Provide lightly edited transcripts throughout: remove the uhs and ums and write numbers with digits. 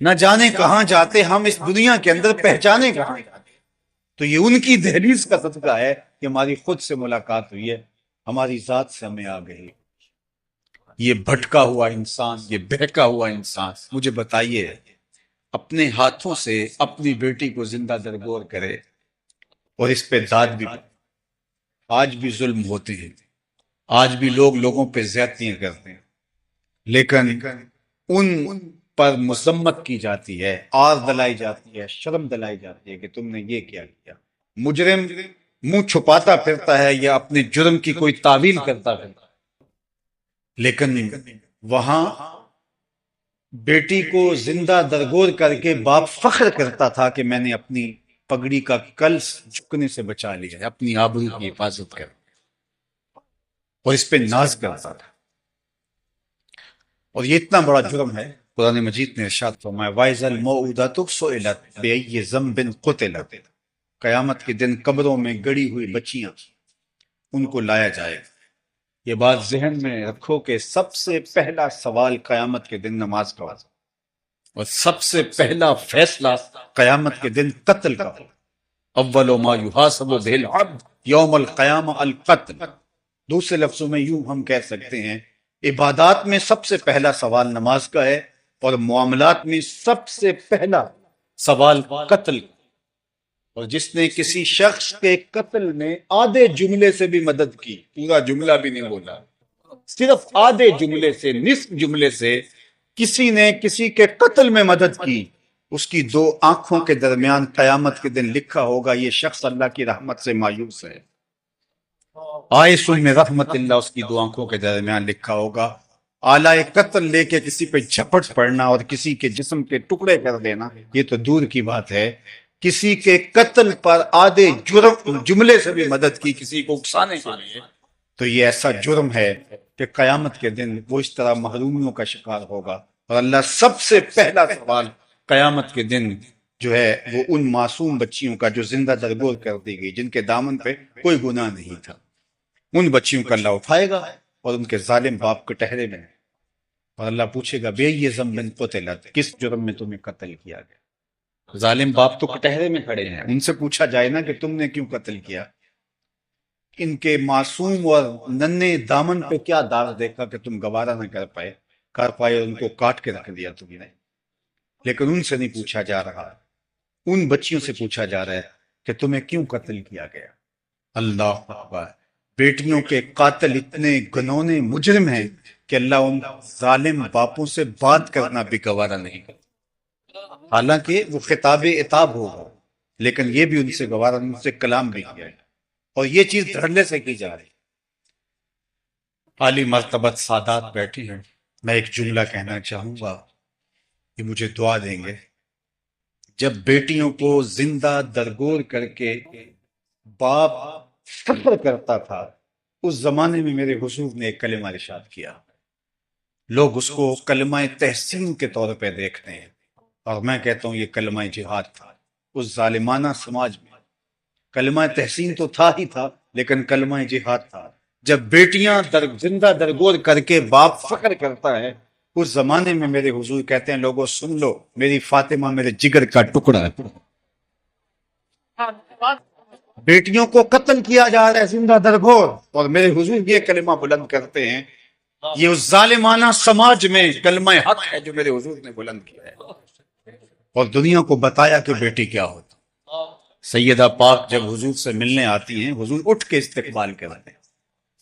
نہ جانے کہاں جاتے ہم اس دنیا کے اندر، پہچانے کہاں جاتے۔ تو یہ ان کی دہلیز کا صدقہ ہے کہ ہماری خود سے ملاقات ہوئی ہے، ہماری ذات سے ہمیں آ گئی۔ یہ بھٹکا ہوا انسان، یہ بہکا ہوا انسان، مجھے بتائیے، اپنے ہاتھوں سے اپنی بیٹی کو زندہ درگور کرے اور اس پہ داد بھی پائے۔ آج بھی ظلم ہوتے ہیں، آج بھی لوگ لوگوں پہ زیادتیاں کرتے ہیں، لیکن ان پر مذمت کی جاتی ہے، آر دلائی جاتی ہے، شرم دلائی جاتی ہے کہ تم نے یہ کیا کیا۔ مجرم منہ چھپاتا پھرتا ہے یا اپنے جرم کی کوئی تعویل کرتا پھرتا ہے، لیکن وہاں بیٹی کو زندہ درگور کر کے باپ فخر کرتا تھا کہ میں نے اپنی پگڑی کا کلس جھکنے سے بچا لیا ہے، اپنی آبرو کی حفاظت کر، اور اس پہ ناز کرتا تھا۔ اور یہ اتنا بڑا جرم ہے، قرآن مجید نے ارشاد فرمایا وَإِذَا الْمَوْءُودَةُ سُئِلَتْ بِأَيِّ ذَنبٍ قُتِلَتْ، قیامت کے دن قبروں میں گڑی ہوئی بچیاں ان کو لایا جائے گا۔ یہ بات ذہن میں رکھو کہ سب سے پہلا سوال قیامت کے دن نماز کا ہوگا، اور سب سے پہلا فیصلہ قیامت کے دن قتل کا ہوگا۔ اول ما یحاسب بہ العبد یوم القیامہ القتل۔ دوسرے لفظوں میں یوں ہم کہہ سکتے ہیں، عبادات میں سب سے پہلا سوال نماز کا ہے، اور معاملات میں سب سے پہلا سوال قتل کا۔ اور جس نے کسی شخص کے قتل میں آدھے جملے سے بھی مدد کی، پورا جملہ بھی نہیں بولا، صرف آدھے جملے سے، نصف جملے سے کسی نے کسی کے قتل میں مدد کی، اس کی دو آنکھوں کے درمیان قیامت کے دن لکھا ہوگا یہ شخص اللہ کی رحمت سے مایوس ہے۔ آئس میں رحمت اللہ اس کی دو آنکھوں کے درمیان لکھا ہوگا۔ آلہ قتل لے کے کسی پہ جھپٹ پڑنا اور کسی کے جسم کے ٹکڑے کر دینا یہ تو دور کی بات ہے، کسی کے قتل پر آدھے جملے سے بھی مدد کی کسی کو اکسانے کے لیے، تو یہ ایسا جرم ہے کہ قیامت کے دن وہ اس طرح محرومیوں کا شکار ہوگا۔ اور اللہ سب سے پہلا سوال قیامت کے دن جو ہے وہ ان معصوم بچیوں کا جو زندہ درگور کر دی گئی، جن کے دامن پہ کوئی گناہ نہیں تھا، ان بچیوں کا اللہ اٹھائے گا اور ان کے ظالم باپ کے ٹہرے میں، اور اللہ پوچھے گا بے یہ ذنب قتلت، کس جرم میں تمہیں قتل کیا گیا؟ ظالم باپ تو کٹہرے میں کھڑے ہیں، ان سے پوچھا جائے نا کہ تم نے کیوں قتل کیا؟ ان کے معصوم اور ننھے دامن پہ کیا داغ دیکھا کہ تم گوارا نہ کر پائے اور ان کو کاٹ کے رکھ دیا تم نے؟ لیکن ان سے نہیں پوچھا جا رہا، ان بچیوں سے پوچھا جا رہا ہے کہ تمہیں کیوں قتل کیا گیا۔ اللہ اکبر! بیٹیوں کے قاتل اتنے گنونے مجرم ہیں کہ اللہ ان ظالم باپوں سے بات کرنا بھی گوارا نہیں کرتا، حالانکہ وہ خطاب عتاب ہوگا، لیکن یہ بھی ان سے گوارا نہیں، ان سے کلام بھی کیا ہے، اور یہ چیز دھڑلے سے کی جا رہی۔ عالی مرتبت سادات بیٹھے ہیں، میں ایک جملہ کہنا چاہوں گا، یہ مجھے دعا دیں گے۔ جب بیٹیوں کو زندہ درگور کر کے باپ فخر کرتا تھا، اس زمانے میں میرے حضور نے ایک کلمہ ارشاد کیا، لوگ اس کو کلمہ تحسین کے طور پہ دیکھتے ہیں، اور میں کہتا ہوں یہ کلمہ جہاد تھا۔ اس ظالمانہ سماج میں کلمہ تحسین تو تھا ہی تھا، لیکن کلمہ جہاد تھا۔ جب بیٹیاں زندہ درگور کر کے باپ فخر کرتا ہے، اس زمانے میں میرے حضور کہتے ہیں لوگوں سن لو، میری فاطمہ میرے جگر کا ٹکڑا ہے۔ بیٹیوں کو قتل کیا جا رہا ہے زندہ درگور، اور میرے حضور یہ کلمہ بلند کرتے ہیں، یہ اس ظالمانہ سماج میں کلمہ حق ہے جو میرے حضور نے بلند کیا ہے، اور دنیا کو بتایا کہ بیٹی کیا ہوتا۔ سیدہ پاک جب حضور سے ملنے آتی ہیں، حضور اٹھ کے استقبال کرتے ہیں،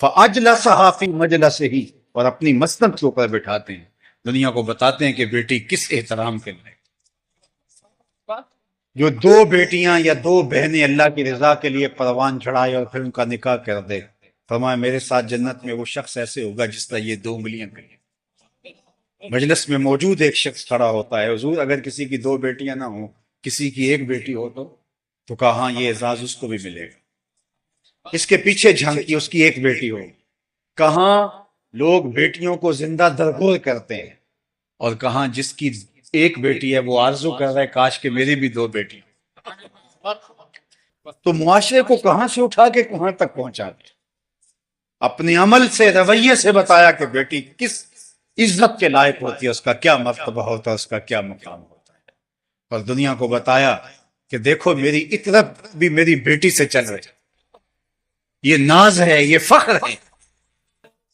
فَأَجْلَسَهَا فِي مَجْلَسِهِ، اور اپنی مسند کے اوپر بٹھاتے ہیں، دنیا کو بتاتے ہیں کہ بیٹی کس احترام کے لائق۔ جو دو بیٹیاں یا دو بہنیں اللہ کی رضا کے لیے پروان چڑھائے اور پھر ان کا نکاح کر دے، فرمایا میرے ساتھ جنت میں وہ شخص ایسے ہوگا جس طرح یہ دو انگلیاں کہیں۔ مجلس میں موجود ایک شخص کھڑا ہوتا ہے، حضور اگر کسی کی دو بیٹیاں نہ ہوں، کسی کی ایک بیٹی ہو تو کہا ہاں یہ اعزاز اس کو بھی ملے گا۔ اس کے پیچھے جھانکی، اس کی ایک بیٹی ہو، کہاں لوگ بیٹیوں کو زندہ درگور کرتے ہیں، اور کہاں جس کی ایک بیٹی ہے وہ آرزو کر رہا ہے کاش کہ میری بھی دو بیٹی ہو۔ تو معاشرے کو کہاں سے اٹھا کے کہاں تک پہنچا دیا، اپنے عمل سے، رویے سے بتایا کہ بیٹی کس عزت کے لائق ہوتی ہے، اس کا کیا مرتبہ ہوتا ہے، اس کا کیا مقام ہوتا ہے۔ اور دنیا کو بتایا کہ دیکھو میری اطرت بھی میری بیٹی سے چل رہی، یہ ناز ہے، یہ فخر ہے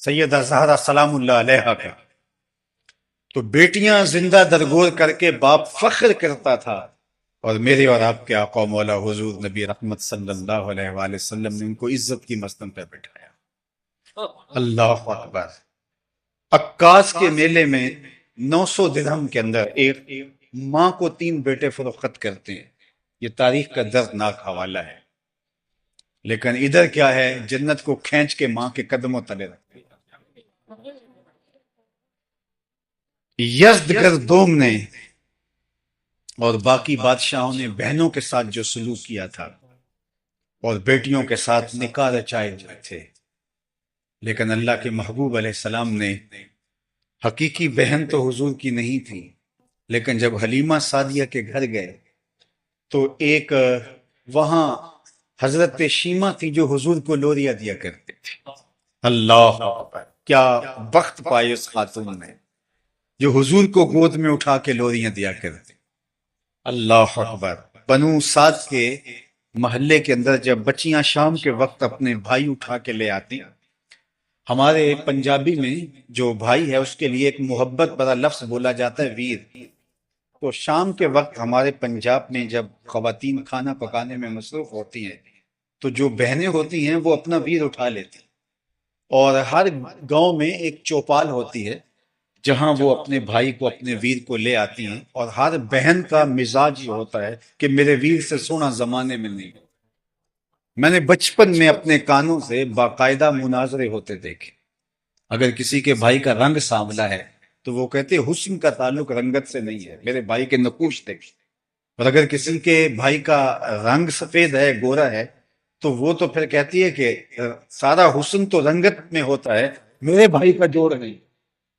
سیدہ زہرا سلام اللہ علیہا کا۔ تو بیٹیاں زندہ درگور کر کے باپ فخر کرتا تھا، اور میرے اور آپ کے آقا مولا حضور نبی رحمت صلی اللہ علیہ وآلہ وسلم نے ان کو عزت کی مسند پہ بٹھایا۔ اللہ اکبر۔ عکاس کے میلے میں 900 درہم کے اندر ایک ماں کو 3 بیٹے فروخت کرتے ہیں، یہ تاریخ کا دردناک حوالہ ہے۔ لیکن ادھر کیا ہے، جنت کو کھینچ کے ماں کے قدموں تلے رکھتے۔ یزدگردوم نے اور باقی بادشاہوں نے بہنوں کے ساتھ جو سلوک کیا تھا اور بیٹیوں کے ساتھ نکاح رچائے ہوئے تھے، لیکن اللہ کے محبوب علیہ السلام نے، حقیقی بہن تو حضور کی نہیں تھی، لیکن جب حلیمہ سعدیہ کے گھر گئے تو ایک وہاں حضرت شیمہ تھی جو حضور کو لوریاں دیا کرتے تھے۔ اللہ اکبر، کیا بخت پائے اس خاتون نے جو حضور کو گود میں اٹھا کے لوریاں دیا کرتے۔ اللہ اکبر۔ بنو سعد کے محلے کے اندر جب بچیاں شام کے وقت اپنے بھائی اٹھا کے لے آتی، ہمارے پنجابی میں جو بھائی ہے اس کے لیے ایک محبت بڑا لفظ بولا جاتا ہے ویر۔ تو شام کے وقت ہمارے پنجاب میں جب خواتین کھانا پکانے میں مصروف ہوتی ہیں تو جو بہنیں ہوتی ہیں وہ اپنا ویر اٹھا لیتی، اور ہر گاؤں میں ایک چوپال ہوتی ہے جہاں وہ اپنے بھائی کو، اپنے ویر کو لے آتی ہیں، اور ہر بہن کا مزاج یہ ہوتا ہے کہ میرے ویر سے سونا زمانے میں نہیں۔ میں نے بچپن میں اپنے کانوں سے باقاعدہ مناظرے ہوتے دیکھے۔ اگر کسی کے بھائی کا رنگ سانولا ہے تو وہ کہتے حسن کا تعلق رنگت سے نہیں ہے، میرے بھائی کے نقوش دیکھ۔ اور اگر کسی کے بھائی کا رنگ سفید ہے، گورا ہے، تو وہ تو پھر کہتی ہے کہ سارا حسن تو رنگت میں ہوتا ہے، میرے بھائی کا جوڑ نہیں۔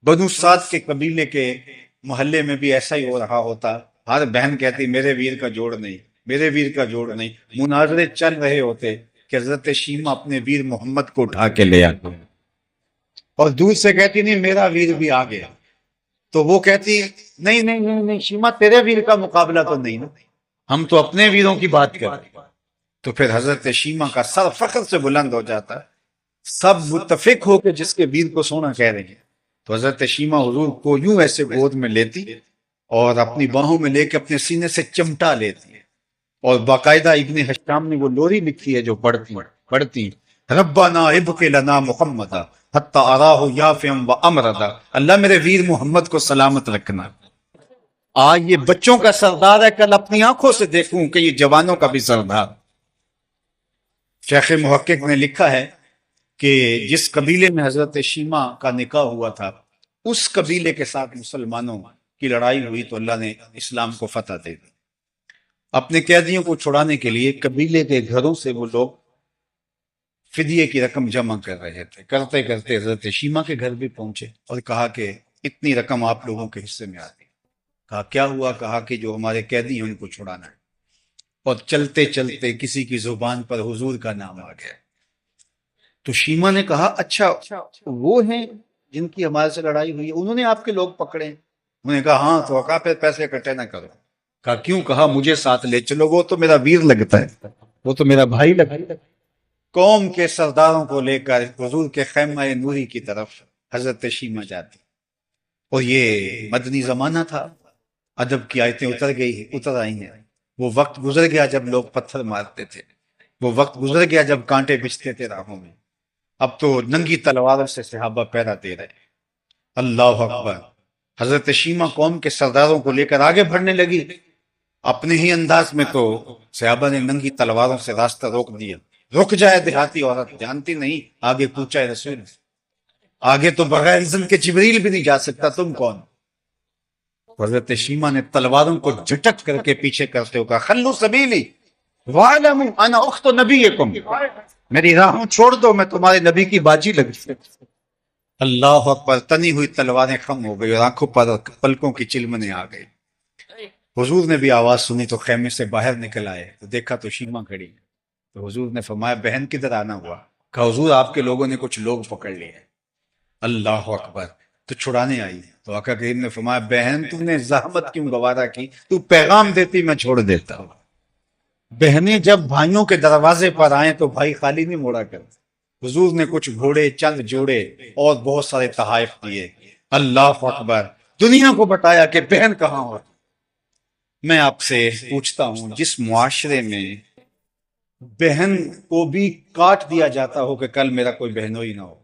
بنو سعد کے قبیلے کے محلے میں بھی ایسا ہی ہو رہا ہوتا، ہر بہن کہتی میرے ویر کا جوڑ نہیں، میرے ویر کا جوڑ نہیں۔ مناظرے چل رہے ہوتے کہ حضرت شیمہ اپنے ویر محمد کو اٹھا کے لے آتے، اور دور سے کہتی نہیں میرا ویر بھی آ گیا، تو وہ کہتی نہیں نہیں نہیں نہیں شیمہ تیرے ویر کا مقابلہ تو نہیں نا، ہم تو اپنے ویروں کی بات کرتے۔ تو پھر حضرت شیمہ کا سر فخر سے بلند ہو جاتا، سب متفق ہو کے جس کے ویر کو سونا کہہ رہے ہیں۔ تو حضرت شیمہ حضور کو یوں ایسے گود میں لیتی اور اپنی باہوں میں لے کے اپنے سینے سے چمٹا لیتی، اور باقاعدہ ابن حشام نے وہ لوری لکھی ہے جو پڑھتی ربنا ابق لنا محمدا حتی اراہ یافعا وامردا، اللہ میرے ویر محمد کو سلامت رکھنا، آج یہ بچوں کا سردار ہے، کل اپنی آنکھوں سے دیکھوں کہ یہ جوانوں کا بھی سردار۔ شیخ محقق نے لکھا ہے کہ جس قبیلے میں حضرت شیمہ کا نکاح ہوا تھا اس قبیلے کے ساتھ مسلمانوں کی لڑائی ہوئی تو اللہ نے اسلام کو فتح دے دی۔ اپنے قیدیوں کو چھڑانے کے لیے قبیلے کے گھروں سے وہ لوگ فدیے کی رقم جمع کر رہے تھے، کرتے کرتے حضرت شیمہ کے گھر بھی پہنچے اور کہا کہ اتنی رقم آپ لوگوں کے حصے میں آتی۔ کہا کیا ہوا؟ کہا کہ جو ہمارے قیدی ہیں ان کو چھڑانا ہے، اور چلتے چلتے کسی کی زبان پر حضور کا نام آ گیا۔ تو شیمہ نے کہا اچھا وہ ہیں جن کی ہمارے سے لڑائی ہوئی ہے، انہوں نے آپ کے لوگ پکڑے؟ انہوں نے کہا ہاں۔ تو کہا پھر پیسے اکٹھے نہ کرو۔ کہا کیوں؟ کہا مجھے ساتھ لے چلو، وہ تو میرا ویر لگتا ہے، وہ تو میرا بھائی لگتا ہے۔ قوم کے سرداروں کو لے کر حضور کے خیمہ نوری کی طرف حضرت شیمہ جاتی، اور یہ مدنی زمانہ تھا، ادب کی آیتیں اتر آئی ہیں۔ وہ وقت گزر گیا جب لوگ پتھر مارتے تھے، وہ وقت گزر گیا جب کانٹے بچھتے تھے راہوں میں، اب تو ننگی تلواروں سے صحابہ پہرا دے رہے۔ اللہ اکبر۔ حضرت شیمہ قوم کے سرداروں کو لے کر آگے بڑھنے لگی، اپنے ہی انداز میں تو صحابہ نے ننگی تلواروں سے راستہ روک دیا۔ رک جائے دیہاتی عورت، جانتی نہیں آگے پوچھا ہے رسول، آگے تو بغیر اذن کے جبریل بھی نہیں جا سکتا، تم کون؟ حضرت شیمہ نے تلواروں کو جھٹک کر کے پیچھے کرتے ہو کہا خلو سبیلی وَاعْلَمُوا انا اخت نبیکم، میری راہوں چھوڑ دو، میں تمہارے نبی کی باجی لگی۔ اللہ اکبر۔ تنی ہوئی تلواریں خم ہو گئی اور آنکھوں پر پلکوں کی چلمنے آ گئی۔ حضور نے بھی آواز سنی تو خیمے سے باہر نکل آئے تو دیکھا تو شیمہ کھڑی، تو حضور نے فرمایا بہن کدھر آنا ہوا؟ کہا حضور آپ کے لوگوں نے کچھ لوگ پکڑ لیے۔ اللہ اکبر۔ تو چھڑانے آئی تو آقا کریم نے فرمایا بہن تم نے زحمت کیوں گوارا کی، تو پیغام دیتی میں چھوڑ دیتا ہوں۔ بہنیں جب بھائیوں کے دروازے پر آئیں تو بھائی خالی نہیں موڑا کرتے۔ حضور نے کچھ گھوڑے، چند جوڑے اور بہت سارے تحائف دیے۔ اللہ اکبر، دنیا کو بتایا کہ بہن کہاں ہو۔ میں آپ سے پوچھتا ہوں، جس معاشرے میں بہن کو بھی کاٹ دیا جاتا ہو کہ کل میرا کوئی بہنوئی نہ ہو،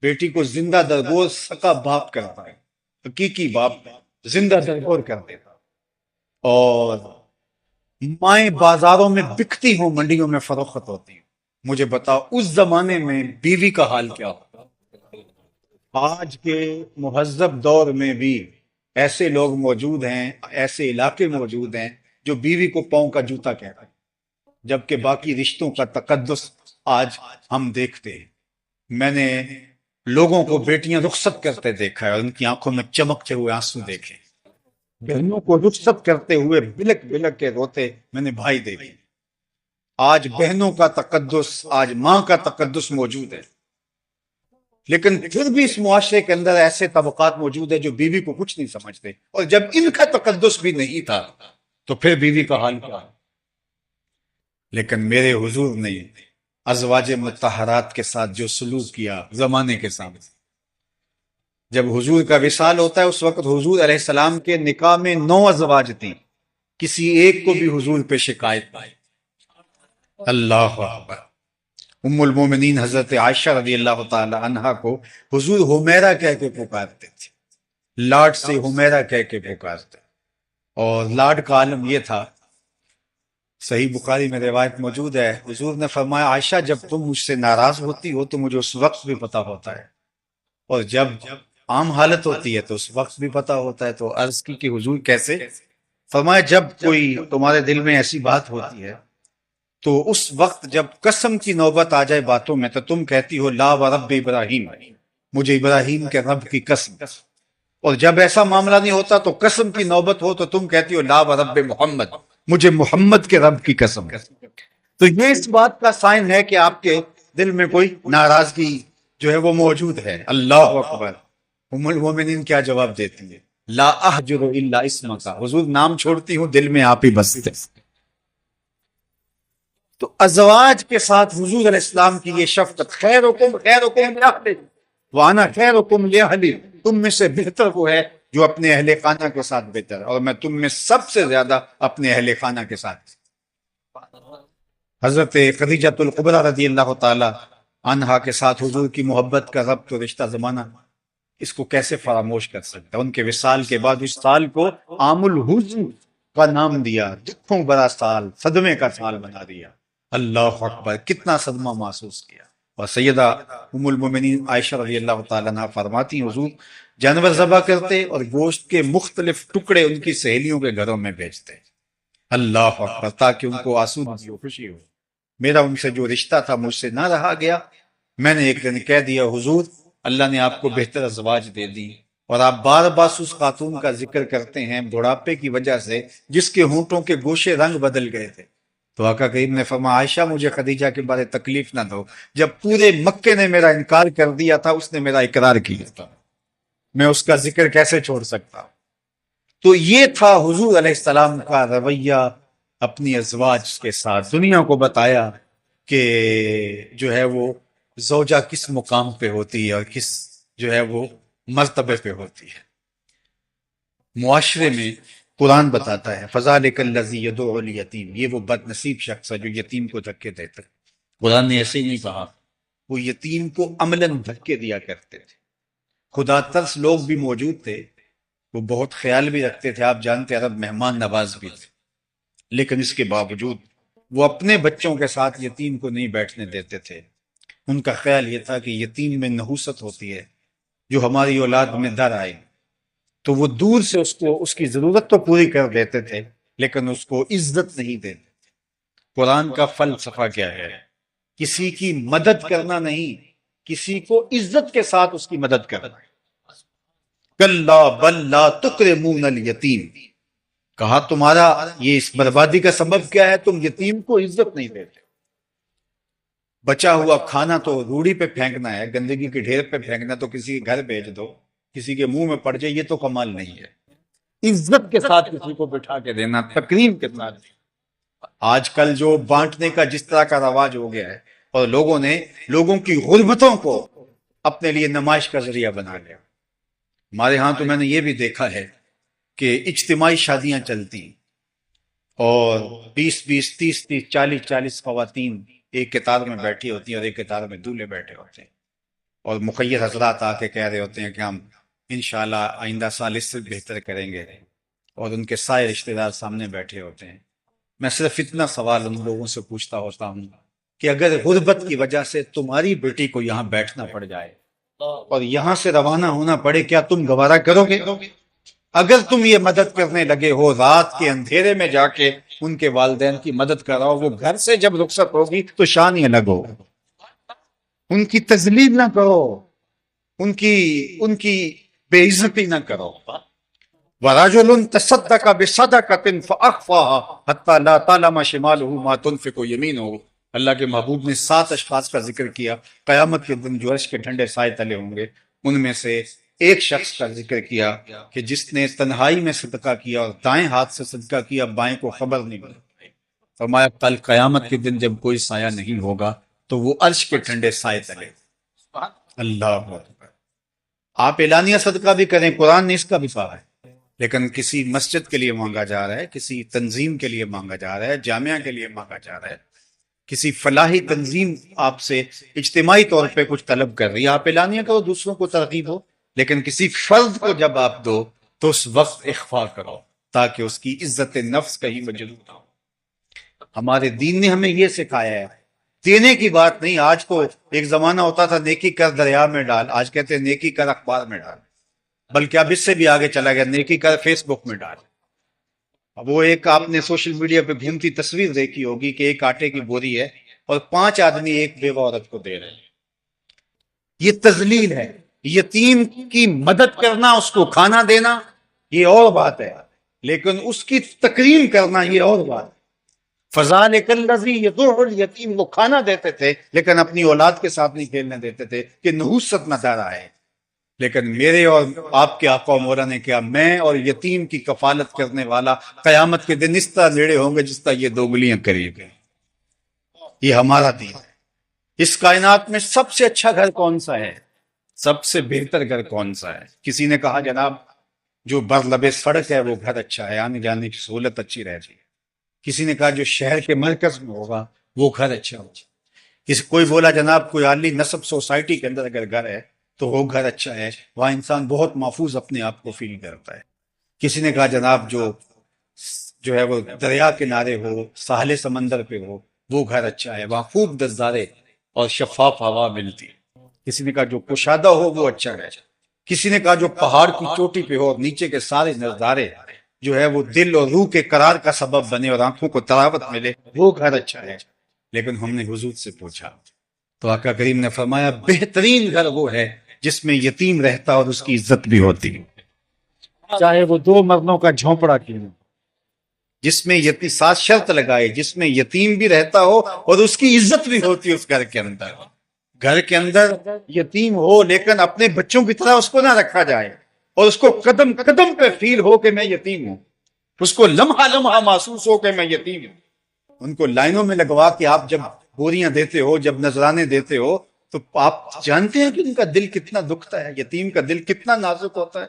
بیٹی کو زندہ درگور سکا باپ کرتا ہے، حقیقی باپ زندہ درگور کر دیتا، اور مائیں بازاروں میں بکتی ہوں، منڈیوں میں فروخت ہوتی ہوں، مجھے بتاؤ اس زمانے میں بیوی کا حال کیا ہوتا؟ آج کے مہذب دور میں بھی ایسے لوگ موجود ہیں، ایسے علاقے موجود ہیں جو بیوی کو پاؤں کا جوتا کہتے ہیں، جبکہ باقی رشتوں کا تقدس آج ہم دیکھتے ہیں۔ میں نے لوگوں کو بیٹیاں رخصت کرتے دیکھا ہے اور ان کی آنکھوں میں چمکتے ہوئے آنسو دیکھے، بہنوں کو رخصت کرتے ہوئے بلک بلک کے روتے میں نے بھائی دیکھے۔ آج بہنوں کا تقدس، آج ماں کا تقدس موجود ہے، لیکن پھر بھی اس معاشرے کے اندر ایسے طبقات موجود ہیں جو بیوی کو کچھ نہیں سمجھتے، اور جب ان کا تقدس بھی نہیں تھا تو پھر بیوی کا حال کیا ہے؟ لیکن میرے حضور نے ازواج مطہرات کے ساتھ جو سلوک کیا زمانے کے سامنے، جب حضور کا وصال ہوتا ہے اس وقت حضور علیہ السلام کے نکاح میں 9 ازواج تھیں، کسی ایک کو بھی حضور پہ شکایت پائی۔ اللہ اکبر، ام المومنین حضرت عائشہ رضی اللہ تعالی عنہا کو حضور حمیرہ کہہ کے پکارتے تھے، لاڈ سے حمیرہ کہہ کے پکارتے، اور لاڈ کا عالم یہ تھا، صحیح بخاری میں روایت موجود ہے، حضور نے فرمایا عائشہ جب تم مجھ سے ناراض ہوتی ہو تو مجھے اس وقت بھی پتا ہوتا ہے، اور جب عام حالت ہوتی ہے تو اس وقت بھی پتا ہوتا ہے۔ تو عرض کی کہ حضور کیسے؟ فرمایا جب کوئی تمہارے دل میں ایسی بات ہوتی ہے تو اس وقت جب قسم کی نوبت آ جائے باتوں میں تو تم کہتی ہو لا ورب ابراہیم، مجھے ابراہیم کے رب کی قسم، اور جب ایسا معاملہ نہیں ہوتا تو قسم کی نوبت ہو تو تم کہتی ہو لا ورب محمد، مجھے محمد کے رب کی قسم۔ تو یہ اس بات کا سائن ہے کہ آپ کے دل میں کوئی ناراضگی جو ہے وہ موجود ہے۔ اللہ اکبر، ام المومنین کیا جواب دیتی ہے؟ لا احجر الا اسمک، حضور نام چھوڑتی ہوں دل میں آپ ہی بستے۔ تو ازواج کے ساتھ حضور علیہ السلام کی یہ شفقت، خیرکم خیرکم لاہلی وانا خیرکم لاہلی، تم میں سے بہتر وہ ہے جو اپنے اہل خانہ کے ساتھ بہتر ہے، اور میں تم میں سب سے زیادہ اپنے اہل خانہ کے ساتھ۔ حضرت خدیجہ الکبریٰ رضی اللہ تعالی عنہا کے ساتھ حضور کی محبت کا ربط و رشتہ زمانہ اس کو کیسے فراموش کر سکتا ہے؟ ان کے وصال کے بعد اس سال کو عام الحزن کا نام دیا، دکھوں بڑا سال، صدمے کا سال بنا دیا۔ اللہ اکبر، کتنا صدمہ محسوس کیا۔ اور سیدہ ام المومنین عائشہ رضی اللہ تعالیٰ عنہ فرماتی ہیں حضور جانور ذبح کرتے اور گوشت کے مختلف ٹکڑے ان کی سہیلیوں کے گھروں میں بھیجتے، اللہ اکبر، تاکہ ان کو آسودگی ہو، خوشی ہو۔ میرا ان سے جو رشتہ تھا مجھ سے نہ رہا گیا، میں نے ایک دن کہہ دیا حضور اللہ نے آپ کو بہتر ازواج دے دی، اور آپ بار بار اس خاتون کا ذکر کرتے ہیں بڑھاپے کی وجہ سے جس کے ہونٹوں کے گوشے رنگ بدل گئے تھے۔ تو آقا کریم نے فرمایا عائشہ مجھے خدیجہ کے بارے تکلیف نہ دو، جب پورے مکے نے میرا انکار کر دیا تھا اس نے میرا اقرار کیا تھا، میں اس کا ذکر کیسے چھوڑ سکتا ہوں؟ تو یہ تھا حضور علیہ السلام کا رویہ اپنی ازواج کے ساتھ، دنیا کو بتایا کہ جو ہے وہ زوجہ کس مقام پہ ہوتی ہے اور کس جو ہے وہ مرتبے پہ ہوتی ہے۔ معاشرے میں قرآن بتاتا ہے فَذَلِكَ الَّذِي يَدُعُ الْيَتِيمَ، یہ وہ بد نصیب شخص ہے جو یتیم کو دھکے دیتا ہے۔ قرآن نے ایسے ہی نہیں کہا، وہ یتیم کو عملاً دھکے دیا کرتے تھے۔ خدا ترس لوگ بھی موجود تھے، وہ بہت خیال بھی رکھتے تھے، آپ جانتے عرب مہمان نواز بھی تھے، لیکن اس کے باوجود وہ اپنے بچوں کے ساتھ یتیم کو نہیں بیٹھنے دیتے تھے۔ ان کا خیال یہ تھا کہ یتیم میں نحوست ہوتی ہے، جو ہماری اولاد میں در آئے تو وہ دور سے اس کی ضرورت تو پوری کر دیتے تھے لیکن اس کو عزت نہیں دیتے تھے۔ قرآن کا فلسفہ کیا ہے؟ کسی کی مدد کرنا نہیں، کسی کو عزت کے ساتھ اس کی مدد کرنا۔ کلا بل لا تکرمون الیتیم، کہا تمہارا یہ اس بربادی کا سبب کیا ہے؟ تم یتیم کو عزت نہیں دیتے۔ بچا ہوا کھانا تو روڑی پہ پھینکنا ہے، گندگی کے ڈھیر پہ پھینکنا، تو کسی کے گھر بھیج دو، کسی کے منہ میں پڑ جائے یہ تو کمال نہیں ہے. عزت کے ساتھ کسی کو بٹھا کے دینا، تکریم کے ساتھ. آج کل جو بانٹنے کا جس طرح کا رواج ہو گیا ہے، اور لوگوں نے لوگوں کی غربتوں کو اپنے لیے نمائش کا ذریعہ بنا لیا. ہمارے ہاں تو میں نے یہ بھی دیکھا ہے کہ اجتماعی شادیاں چلتی اور 20 30 40 خواتین ایک قطار میں بیٹھی ہوتی ہیں اور ایک قطار میں دولہے بیٹھے ہوتے ہیں، اور مخیر حضرات آ کے کہہ رہے ہوتے ہیں کہ ہم انشاءاللہ آئندہ سال اس سے بہتر کریں گے، اور ان کے سارے رشتہ دار سامنے بیٹھے ہوتے ہیں. میں صرف اتنا سوال ان لوگوں سے پوچھتا ہوتا ہوں کہ اگر غربت کی وجہ سے تمہاری بیٹی کو یہاں بیٹھنا پڑ جائے اور یہاں سے روانہ ہونا پڑے، کیا تم گوارا کرو گے؟ اگر تم یہ مدد کرنے لگے ہو، رات کے اندھیرے میں جا کے ان کے والدین کی مدد کراؤ، وہ گھر سے جب رخصت ہوگی تو شان یہ لگو، ان کی تذلیل نہ کرو، ان کی بے عزتی نہ کرو. وَرَجُلٌ تَصَدَّقَ بِصَدَقَةٍ فَأَخْفَاهَا حَتَّى لَا تَعْلَمَ شِمَالُهُ مَا تُنْفِقُ يَمِينُهُ. اللہ کے محبوب نے 7 اشخاص کا ذکر کیا قیامت کے دن جو عرش کے ٹھنڈے سائے تلے ہوں گے. ان میں سے ایک شخص کا ذکر کیا کہ جس نے تنہائی میں صدقہ کیا اور دائیں ہاتھ سے صدقہ کیا، بائیں کو خبر نہیں ملی. فرمایا کل قیامت کے دن جب کوئی سایہ نہیں ہوگا تو وہ عرش کے ٹھنڈے سائے تلے. اللہ اکبر. آپ اعلانیہ صدقہ بھی کریں، قرآن نے اس کا بھی کہا ہے، لیکن کسی مسجد کے لیے مانگا جا رہا ہے، کسی تنظیم کے لیے مانگا جا رہا ہے، جامعہ کے لیے مانگا جا رہا ہے، کسی فلاحی تنظیم آپ سے اجتماعی طور پہ کچھ طلب کر رہی ہے، آپ اعلانیہ کرو، دوسروں کو ترغیب ہو. لیکن کسی فرد کو جب آپ دو تو اس وقت اخفا کرو تاکہ اس کی عزت نفس کہیں مجروح نہ ہو. ہمارے دین نے ہمیں یہ سکھایا ہے، دینے کی بات نہیں. آج تو ایک زمانہ ہوتا تھا نیکی کر دریا میں ڈال، آج کہتے ہیں نیکی کر اخبار میں ڈال، بلکہ اب اس سے بھی آگے چلا گیا، نیکی کر فیس بک میں ڈال. اب وہ ایک آپ نے سوشل میڈیا پہ گھومتی تصویر دیکھی ہوگی کہ ایک آٹے کی بوری ہے اور 5 آدمی ایک بیوہ عورت کو دے رہے ہیں. یہ تذلیل ہے. یتیم کی مدد کرنا، اس کو کھانا دینا یہ اور بات ہے، لیکن اس کی تکریم کرنا یہ اور بات ہے. فَذَلِكَ الَّذِي يَدُعُّ الْيَتِيمَ، وہ کھانا دیتے تھے لیکن اپنی اولاد کے ساتھ نہیں کھیلنے دیتے تھے کہ نحوست نہ دارا ہے. لیکن میرے اور آپ کے آقا و مولا نے کیا، میں اور یتیم کی کفالت کرنے والا قیامت کے دن اس طرح لیڑے ہوں گے جس طرح یہ دوگلیاں کری گئے. یہ ہمارا دین ہے. اس کائنات میں سب سے اچھا گھر کون سا ہے، سب سے بہتر گھر کون سا ہے؟ کسی نے کہا جناب جو برلب سڑک ہے وہ گھر اچھا ہے، آنے جانے کی سہولت اچھی رہ جائے. کسی نے کہا جو شہر کے مرکز میں ہوگا وہ گھر اچھا ہوگا. کوئی بولا جناب کوئی عالی نصب سوسائٹی کے اندر اگر گھر ہے تو وہ گھر اچھا ہے، وہاں انسان بہت محفوظ اپنے آپ کو فیل کرتا ہے. کسی نے کہا جناب جو ہے وہ دریا کنارے ہو، ساحل سمندر پہ ہو وہ گھر اچھا ہے، وہاں خوب نظارے اور شفاف ہوا ملتی. کسی نے کہا جو کشادہ ہو وہ اچھا ہے. کسی نے کہا جو پہاڑ کی چوٹی پہ ہو اور نیچے کے سارے نظارے جو ہے وہ دل اور روح کے قرار کا سبب بنے اور آنکھوں کو تراوت ملے، وہ گھر اچھا ہے. لیکن ہم نے حضور سے پوچھا تو آقا کریم نے فرمایا بہترین گھر وہ ہے جس میں یتیم رہتا اور اس کی عزت بھی ہوتی، چاہے وہ 2 مرلوں کا جھونپڑا کیوں، جس میں یتیم ساتھ شرط لگائے، جس میں یتیم بھی رہتا ہو اور اس کی عزت بھی ہوتی اس گھر کے اندر. گھر کے اندر یتیم ہو لیکن اپنے بچوں کی طرح اس کو نہ رکھا جائے اور اس کو قدم قدم پہ فیل ہو کہ میں یتیم ہوں، اس کو لمحہ لمحہ محسوس ہو کہ میں یتیم ہوں. ان کو لائنوں میں لگوا کے آپ جب بوریاں دیتے ہو، جب نذرانے دیتے ہو تو آپ جانتے ہیں کہ ان کا دل کتنا دکھتا ہے، یتیم کا دل کتنا نازک ہوتا ہے.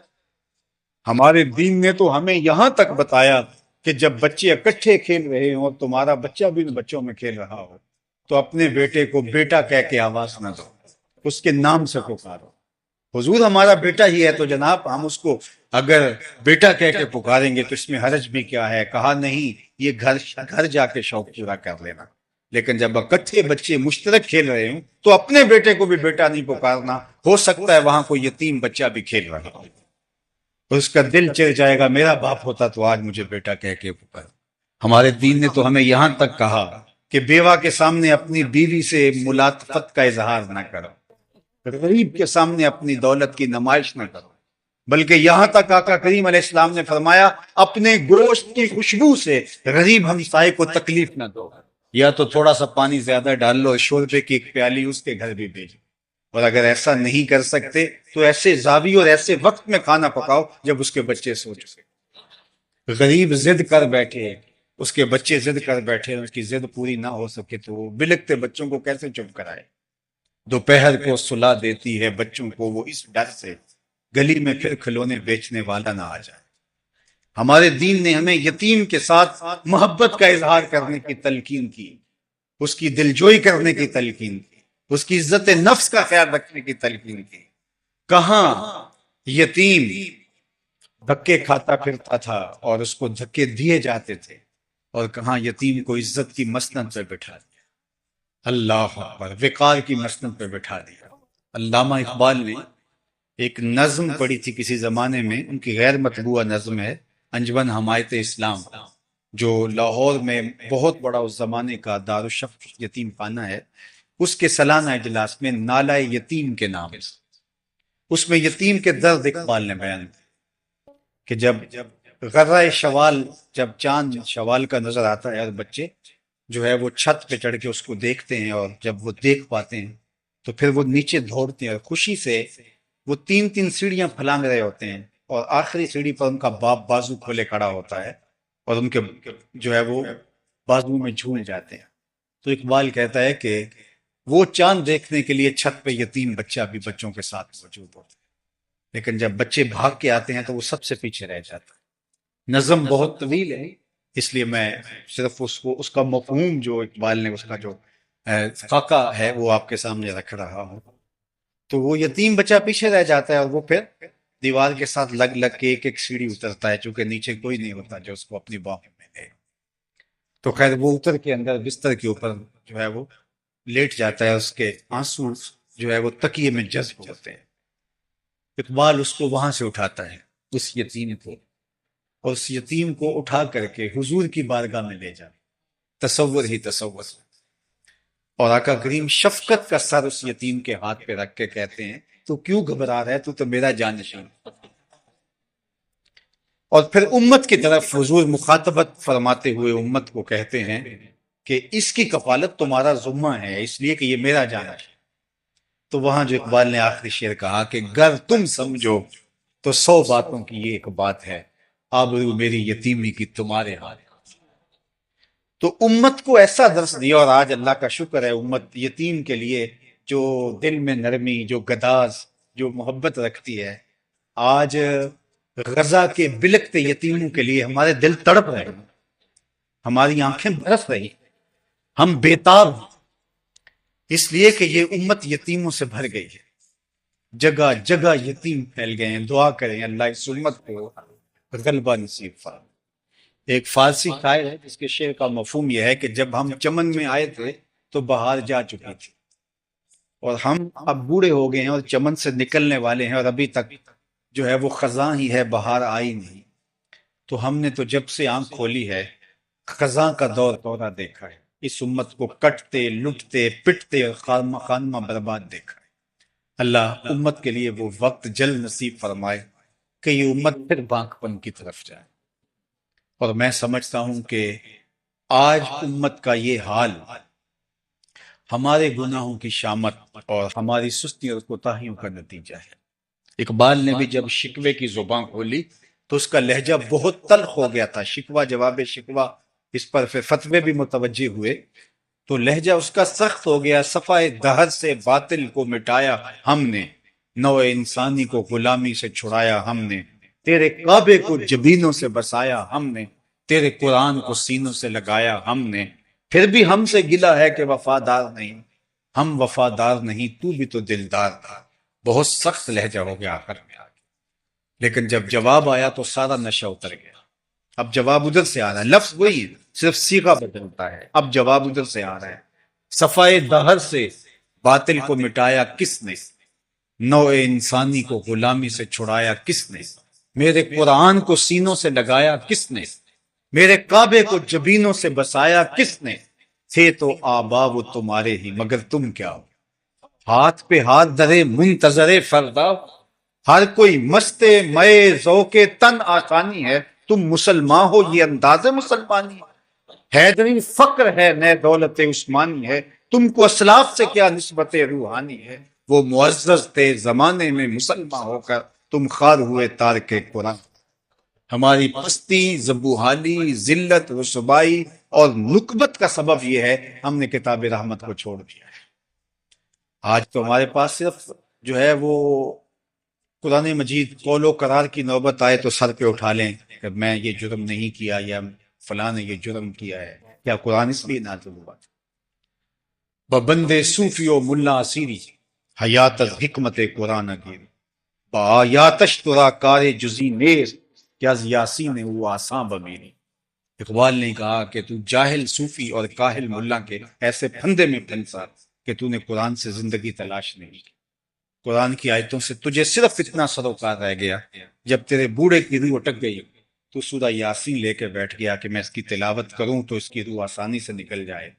ہمارے دین نے تو ہمیں یہاں تک بتایا کہ جب بچے اکٹھے کھیل رہے ہوں، تمہارا بچہ بھی ان بچوں میں کھیل رہا ہو تو اپنے بیٹے کو بیٹا کہہ کے آواز نہ دو، اس کے نام سے پکارو. حضور ہمارا بیٹا ہی ہے تو جناب ہم اس کو اگر بیٹا کہہ کے پکاریں گے تو اس میں حرج بھی کیا ہے؟ کہا نہیں، یہ گھر جا کے شوق پورا کر لینا. لیکن جب اکٹھے بچے مشترک کھیل رہے ہوں تو اپنے بیٹے کو بھی بیٹا نہیں پکارنا. ہو سکتا ہے وہاں کوئی یتیم بچہ بھی کھیل رہا ہو، اس کا دل چل جائے گا میرا باپ ہوتا تو آج مجھے بیٹا کہہ کے پکار. ہمارے دین نے تو ہمیں یہاں تک کہا کہ بیوہ کے سامنے اپنی بیوی سے ملاطفت کا اظہار نہ کرو، غریب کے سامنے اپنی دولت کی نمائش نہ کرو، بلکہ یہاں تک آقا کریم علیہ السلام نے فرمایا اپنے گوشت کی خوشبو سے غریب ہمسائے کو تکلیف نہ دو. یا تو تھوڑا سا پانی زیادہ ڈال لو، شوربے کی ایک پیالی اس کے گھر بھی بھیجو. اور اگر ایسا نہیں کر سکتے تو ایسے زاویے اور ایسے وقت میں کھانا پکاؤ جب اس کے بچے سو چکے۔ غریب ضد کر بیٹھے، اس کے بچے ضد کر بیٹھے، اس کی ضد پوری نہ ہو سکے تو وہ بلکتے بچوں کو کیسے چپ کرائے؟ دوپہر کو سلا دیتی ہے بچوں کو وہ اس ڈر سے گلی میں پھر کھلونے بیچنے والا نہ آ جائے۔ ہمارے دین نے ہمیں یتیم کے ساتھ محبت کا اظہار کرنے کی تلقین کی، اس کی دلجوئی کرنے کی تلقین کی، اس کی عزت نفس کا خیال رکھنے کی تلقین کی۔ کہاں یتیم دھکے کھاتا پھرتا تھا اور اس کو دھکے دیے جاتے تھے، اور کہاں یتیم کو عزت کی مسند پہ بٹھا دیا، اللہ اکبر، وقار کی مسند پہ بٹھا دیا۔ علامہ اقبال نے ایک نظم پڑھی تھی کسی زمانے میں، ان کی غیر مطبوعہ نظم ہے، انجمن حمایت اسلام، جو لاہور میں بہت بڑا اس زمانے کا دارالشفق یتیم خانہ ہے، اس کے سالانہ اجلاس میں نالہ یتیم کے نام سے، اس میں یتیم کے درد اقبال نے بیان کیا کہ جب غرہ شوال، جب چاند شوال کا نظر آتا ہے اور بچے جو ہے وہ چھت پہ چڑھ کے اس کو دیکھتے ہیں، اور جب وہ دیکھ پاتے ہیں تو پھر وہ نیچے دوڑتے ہیں اور خوشی سے وہ تین تین سیڑھیاں پھلانگ رہے ہوتے ہیں، اور آخری سیڑھی پر ان کا باپ بازو کھولے کھڑا ہوتا ہے اور ان کے جو ہے وہ بازو میں جھول جاتے ہیں۔ تو اقبال کہتا ہے کہ وہ چاند دیکھنے کے لیے چھت پہ یتیم بچہ بھی بچوں کے ساتھ موجود ہوتا ہے، لیکن جب بچے بھاگ کے آتے ہیں تو وہ سب سے پیچھے رہ جاتا ہے۔ نظم بہت طویل ہے، اس لیے میں صرف اس کا مفہوم جو اقبال نے اس کا جو خاکہ ہے وہ آپ کے سامنے رکھ رہا ہوں۔ تو وہ یتیم بچہ پیچھے رہ جاتا ہے اور وہ پھر دیوار کے ساتھ لگ لگ کے ایک ایک سیڑھی اترتا ہے، چونکہ نیچے کوئی نہیں ہوتا جو اس کو اپنی باہوں میں لے۔ تو خیر وہ اتر کے اندر بستر کے اوپر جو ہے وہ لیٹ جاتا ہے، اس کے آنسو جو ہے وہ تکیے میں جذب ہوتے ہیں۔ اقبال اس کو وہاں سے اٹھاتا ہے، اس یتیم کو، اور اس یتیم کو اٹھا کر کے حضور کی بارگاہ میں لے جائے۔ تصور ہی تصور، اور آقا کریم شفقت کا سر اس یتیم کے ہاتھ پہ رکھ کے کہتے ہیں تو کیوں گھبرا رہا ہے، تو میرا جانشین۔ اور پھر امت کی طرف حضور مخاطبت فرماتے ہوئے امت کو کہتے ہیں کہ اس کی کفالت تمہارا ذمہ ہے، اس لیے کہ یہ میرا جانشین۔ تو وہاں جو اقبال نے آخری شعر کہا کہ گر تم سمجھو تو 100 باتوں کی یہ ایک بات ہے، آبرو میری یتیمی کی تمہارے ہاتھ۔ تو امت کو ایسا درس دیا، اور آج اللہ کا شکر ہے امت یتیم کے لیے جو دل میں نرمی، جو گداز، جو محبت رکھتی ہے، آج غزہ کے بلکتے یتیموں کے لیے ہمارے دل تڑپ رہے ہیں، ہماری آنکھیں برس رہی، ہم بیتاب ہیں، اس لیے کہ یہ امت یتیموں سے بھر گئی ہے، جگہ جگہ یتیم پھیل گئے ہیں۔ دعا کریں اللہ اس امت کو غلبہ نصیب فرمائے۔ ایک فارسی شاعر ہے جس کے شعر کا مفہوم یہ ہے کہ جب ہم چمن میں آئے تھے تو بہار جا چکی تھی، اور ہم اب بوڑھے ہو گئے ہیں اور چمن سے نکلنے والے ہیں، اور ابھی تک جو ہے وہ خزاں ہی ہے، بہار آئی نہیں۔ تو ہم نے تو جب سے آنکھ کھولی ہے خزاں کا دور دورہ دیکھا ہے، اس امت کو کٹتے لٹتے پٹتے اور خانمہ برباد دیکھا ہے۔ اللہ امت کے لیے وہ وقت جلد نصیب فرمائے کہ یہ امت پھر بانک پن کی طرف جائے۔ اور میں سمجھتا ہوں کہ آج امت کا یہ حال ہمارے گناہوں کی شامت اور ہماری سستی اور کوتاہیوں کا نتیجہ ہے۔ اقبال نے بھی جب شکوے کی زبان کھولی تو اس کا لہجہ بہت تلخ ہو گیا تھا، شکوہ جواب شکوہ، اس پر پھر فتوے بھی متوجہ ہوئے تو لہجہ اس کا سخت ہو گیا۔ صفائے دہر سے باطل کو مٹایا ہم نے، نوع انسانی کو غلامی سے چھڑایا ہم نے، تیرے کعبے کو جبینوں سے بسایا ہم نے، تیرے قرآن کو سینوں سے لگایا ہم نے، پھر بھی ہم سے گلا ہے کہ وفادار نہیں، ہم وفادار نہیں، تو بھی تو دلدار تھا۔ بہت سخت لہجہ ہو گیا آخر میں آگے، لیکن جب جواب آیا تو سارا نشہ اتر گیا۔ اب جواب ادھر سے آ رہا ہے، لفظ وہی ہے، صرف صیغہ بدلتا ہے، اب جواب ادھر سے آ رہا ہے۔ صفائے دہر سے باطل کو مٹایا کس نے، نوع انسانی کو غلامی سے چھڑایا کس نے، میرے قرآن کو سینوں سے لگایا کس نے، میرے کعبے کو جبینوں سے بسایا کس نے، تھے تو آبا وہ تمہارے ہی مگر تم کیا ہو، ہاتھ پہ ہاتھ دھرے منتظر فردا، ہر کوئی مستے مئے ذوق تن آسانی ہے، تم مسلمان ہو یہ انداز مسلمانی ہے، حیدری فقر ہے نئے دولت عثمانی ہے، تم کو اسلاف سے کیا نسبت روحانی ہے، وہ معزز تھے زمانے میں مسلمان ہو کر تم خوار ہوئے تارک قرآن۔ ہماری پستی، زبوحالی، ذلت، رسوائی اور نکبت کا سبب یہ ہے ہم نے کتاب رحمت کو چھوڑ دیا ہے۔ آج تو ہمارے پاس صرف جو ہے وہ قرآن مجید قول و قرار کی نوبت آئے تو سر پہ اٹھا لیں کہ میں یہ جرم نہیں کیا یا فلاں نے یہ جرم کیا ہے، کیا قرآن اس لیے نازل ہوا؟ ببند صوفی و ملا اسیری حیات از حکمت قرآن گیر با آیاتش ترا کار جزی نیر کیا یاسین وہ آساں بمیری۔ اقبال نے کہا کہ تو جاہل صوفی اور کاہل ملا کے ایسے پھندے میں پھنسا کہ تو نے قرآن سے زندگی تلاش نہیں کی۔ قرآن کی آیتوں سے تجھے صرف اتنا سروکار رہ گیا جب تیرے بوڑھے کی روح اٹک گئی تو سورہ یاسین لے کے بیٹھ گیا کہ میں اس کی تلاوت کروں تو اس کی روح آسانی سے نکل جائے۔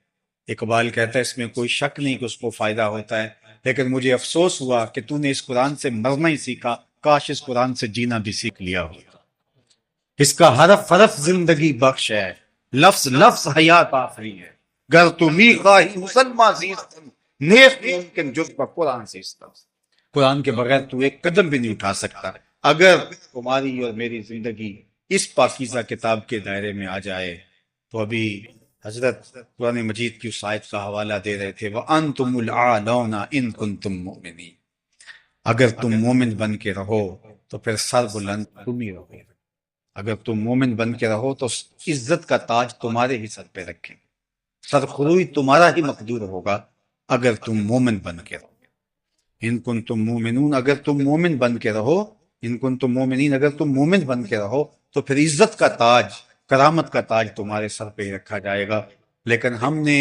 اقبال کہتا ہے اس میں کوئی شک نہیں کہ اس کو فائدہ ہوتا ہے، لیکن مجھے افسوس ہوا کہ تو نے اس قرآن سے مرنا ہی سیکھا، کاش اس قرآن سے جینا بھی سیکھ لیا ہو۔ اس کا حرف حرف زندگی بخش ہے، لفظ لفظ حیات آفری ہے، گر تو می خواہی مسلمان زیستن نیست ممکن جز پر قرآن سیستن۔ قرآن کے بغیر تو ایک قدم بھی نہیں اٹھا سکتا۔ اگر تمہاری اور میری زندگی اس پاکیزہ کتاب کے دائرے میں آ جائے تو ابھی حضرت قرآن مجید کی اس آیت کا حوالہ دے رہے تھے وَأَنْتُمُ الْأَعْلَوْنَ إِن كُنْتُم مُؤْمِنِينَ، اگر تم مومن بن کے رہو تو پھر سر بلند تم ہی رہو، اگر تم مومن بن کے رہو تو عزت کا تاج تمہارے ہی سر پہ رکھیں، سر خروئی تمہارا ہی مقدور ہوگا اگر تم مومن بن کے رہو۔ ان کنتم مومنون، اگر تم مومن بن کے رہو، ان کنتم مومنین، اگر تم مومن بن کے رہو تو پھر عزت کا تاج، کرامت کا تاج تمہارے سر پہ ہی رکھا جائے گا۔ لیکن ہم نے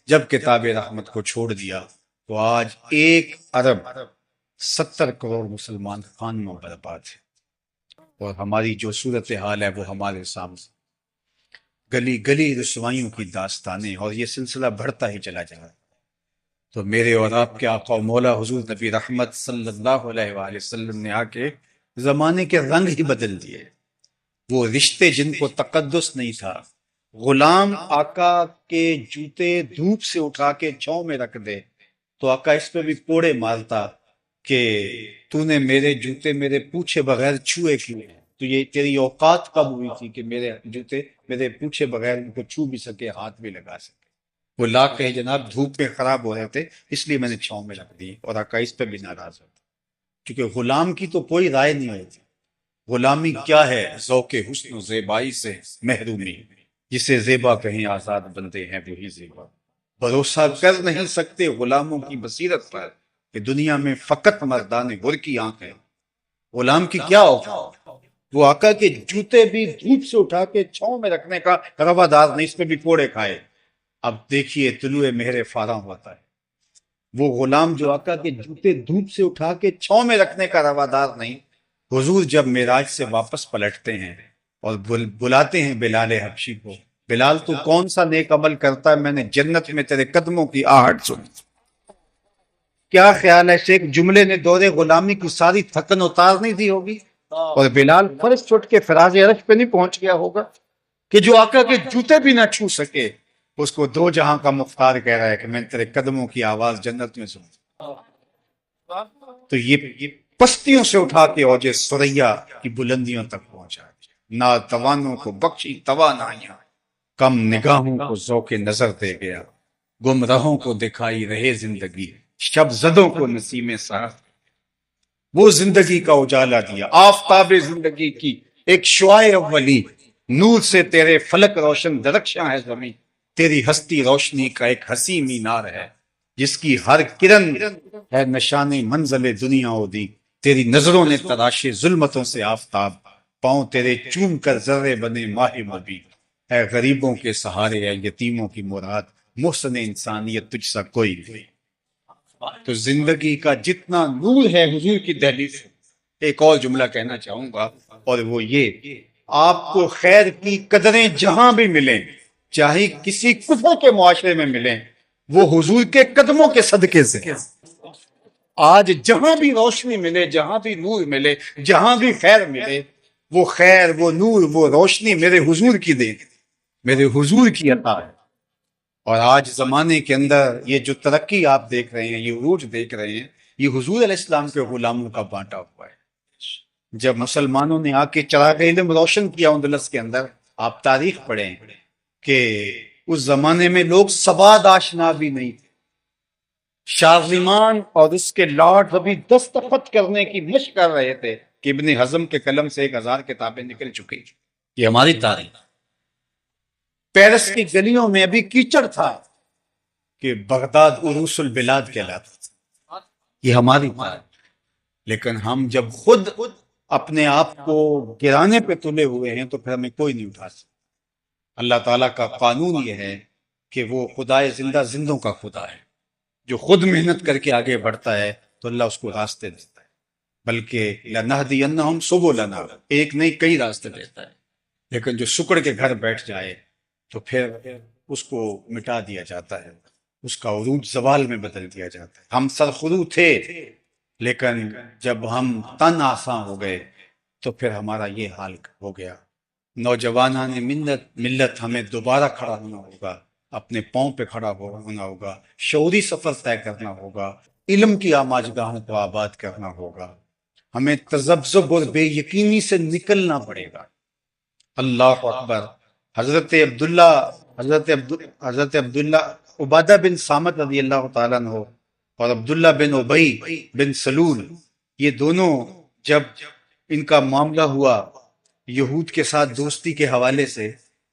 جب کتاب رحمت کو چھوڑ دیا تو آج 1 ارب 70 کروڑ مسلمان خانوں برباد ہیں، اور ہماری جو صورتحال ہے وہ ہمارے سامنے، گلی گلی رسوائیوں کی داستانیں، اور یہ سلسلہ بڑھتا ہی چلا جا رہا ہے۔ تو میرے اور آپ کے آقا و مولا حضور نبی رحمت صلی اللہ علیہ وآلہ وسلم نے آ کے زمانے کے رنگ ہی بدل دیے۔ وہ رشتے جن کو تقدس نہیں تھا، غلام آقا کے جوتے دھوپ سے اٹھا کے چھاؤں میں رکھ دے تو آقا اس پہ بھی کوڑے مارتا کہ تو نے میرے جوتے میرے پوچھے بغیر چھوئے کیوں؟ تو یہ تیری اوقات کب ہوئی تھی کہ میرے جوتے میرے پوچھے بغیر ان کو چھو بھی سکے، ہاتھ بھی لگا سکے؟ وہ لا کہے جناب دھوپ میں خراب ہو رہے تھے اس لیے میں نے چھاؤں میں رکھ دی، اور آقا اس پہ بھی ناراض ہوتا، کیونکہ غلام کی تو کوئی رائے نہیں ہوتی۔ غلامی کیا ہے؟ ذوق حسن و زیبائی سے محرومی، جسے زیبا کہیں آزاد بندے ہیں وہی زیبا۔ بھروسہ کر نہیں سکتے غلاموں کی بصیرت پر کہ دنیا میں فقط مردان غر کی آنکھ ہے۔ غلام کی کیا اوقات؟ وہ آقا کے جوتے بھی دھوپ سے اٹھا کے چھاؤں میں رکھنے کا روادار نہیں، اس پہ بھی کوڑے کھائے۔ اب دیکھیے طلوع مہر فاراں ہوتا ہے، وہ غلام جو آقا کے جوتے دھوپ سے اٹھا کے چھاؤں میں رکھنے کا روادار نہیں، حضور جب معراج سے واپس پلٹتے ہیں اور بلاتے ہیں بلال حبشی کو، بلال تو کون سا نیک عمل کرتا ہے، میں نے جنت میں تیرے قدموں کی آہٹ سنی۔ کیا خیال ہے ایک جملے نے دور غلامی کی ساری تھکن اتار نہیں دی ہوگی؟ اور بلال فرش چھوٹ کے فراز عرش پہ نہیں پہنچ گیا ہوگا کہ جو آقا کے جوتے بھی نہ چھو سکے اس کو دو جہاں کا مختار کہہ رہا ہے کہ میں تیرے قدموں کی آواز جنت میں سنوں۔ تو یہ پستیوں سے اٹھا کے اوج ثریا کی بلندیوں تک پہنچا، ناتوانوں کو بخشی توانائیاں، کم نگاہوں کو ذوق نظر دے گیا، گمراہوں کو دکھائی رہے زندگی، شب زدوں کو نسیم سحر وہ زندگی کا اجالا دیا۔ آفتاب زندگی کی ایک شعاع اولی، نور سے تیرے فلک روشن درخشاں ہے زمین، تیری ہستی روشنی کا ایک حسین مینار ہے جس کی ہر کرن ہے نشان منزل دنیا او دی، تیری نظروں نے تراشے ظلمتوں سے آفتاب، پاؤں تیرے چوم کر ذرے بنے ماہ مبی، اے غریبوں کے سہارے اے یتیموں کی مراد، محسن انسانیت تجھ سا کوئی نہیں۔ تو زندگی کا جتنا نور ہے حضور کی دہلیز سے، ایک اور جملہ کہنا چاہوں گا، اور وہ یہ، آپ کو خیر کی قدریں جہاں بھی ملیں، چاہے کسی کفر کے معاشرے میں ملیں، وہ حضور کے قدموں کے صدقے سے۔ آج جہاں بھی روشنی ملے، جہاں بھی نور ملے، جہاں بھی خیر ملے، وہ خیر، وہ نور، وہ روشنی میرے حضور کی دین، میرے حضور کی عطا ہے۔ اور آج زمانے کے اندر یہ جو ترقی آپ دیکھ رہے ہیں، یہ عروج دیکھ رہے ہیں، یہ حضور علیہ السلام کے غلاموں کا بانٹا ہوا ہے۔ جب مسلمانوں نے آ کے چراغ علم روشن کیا اندلس کے اندر، آپ تاریخ پڑھیں کہ اس زمانے میں لوگ سواد آشنا بھی نہیں تھے۔ شارلمان اور اس کے لارڈ ابھی دستخط کرنے کی مشق کر رہے تھے کہ ابن حزم کے قلم سے 1000 کتابیں نکل چکی۔ یہ ہماری تاریخ۔ پیرس کی گلیوں میں ابھی کیچڑ تھا کہ بغداد عروس البلاد کہلاتا تھا۔ یہ ہماری تاریخ۔ لیکن ہم جب خود اپنے آپ کو گرانے پہ تلے ہوئے ہیں تو پھر ہمیں کوئی نہیں اٹھا سکتا۔ اللہ تعالیٰ کا قانون یہ ہے کہ وہ خدائے زندہ زندوں کا خدا ہے، جو خود محنت کر کے آگے بڑھتا ہے تو اللہ اس کو راستے دیتا ہے، بلکہ لَنَهْدِيَنَّهُمْ سُبُلَنَا، ایک نہیں کئی راستے دیتا ہے۔ لیکن جو سکڑ کے گھر بیٹھ جائے تو پھر اس کو مٹا دیا جاتا ہے، اس کا عروج زوال میں بدل دیا جاتا ہے۔ ہم سرخرو تھے، لیکن جب ہم تن آساں ہو گئے تو پھر ہمارا یہ حال ہو گیا۔ نوجوانان ملت ہمیں دوبارہ کھڑا ہونا ہوگا، اپنے پاؤں پہ کھڑا ہونا ہوگا، شعوری سفر طے کرنا ہوگا، علم کی آماجگاہوں کو آباد کرنا ہوگا، ہمیں تذبذب اور بے یقینی سے نکلنا پڑے گا۔ اللہ اکبر۔ حضرت عبداللہ عبادہ بن صامت رضی اللہ تعالیٰ عنہ اور عبداللہ بن ابی بن سلول، یہ دونوں جب ان کا معاملہ ہوا یہود کے ساتھ دوستی کے حوالے سے،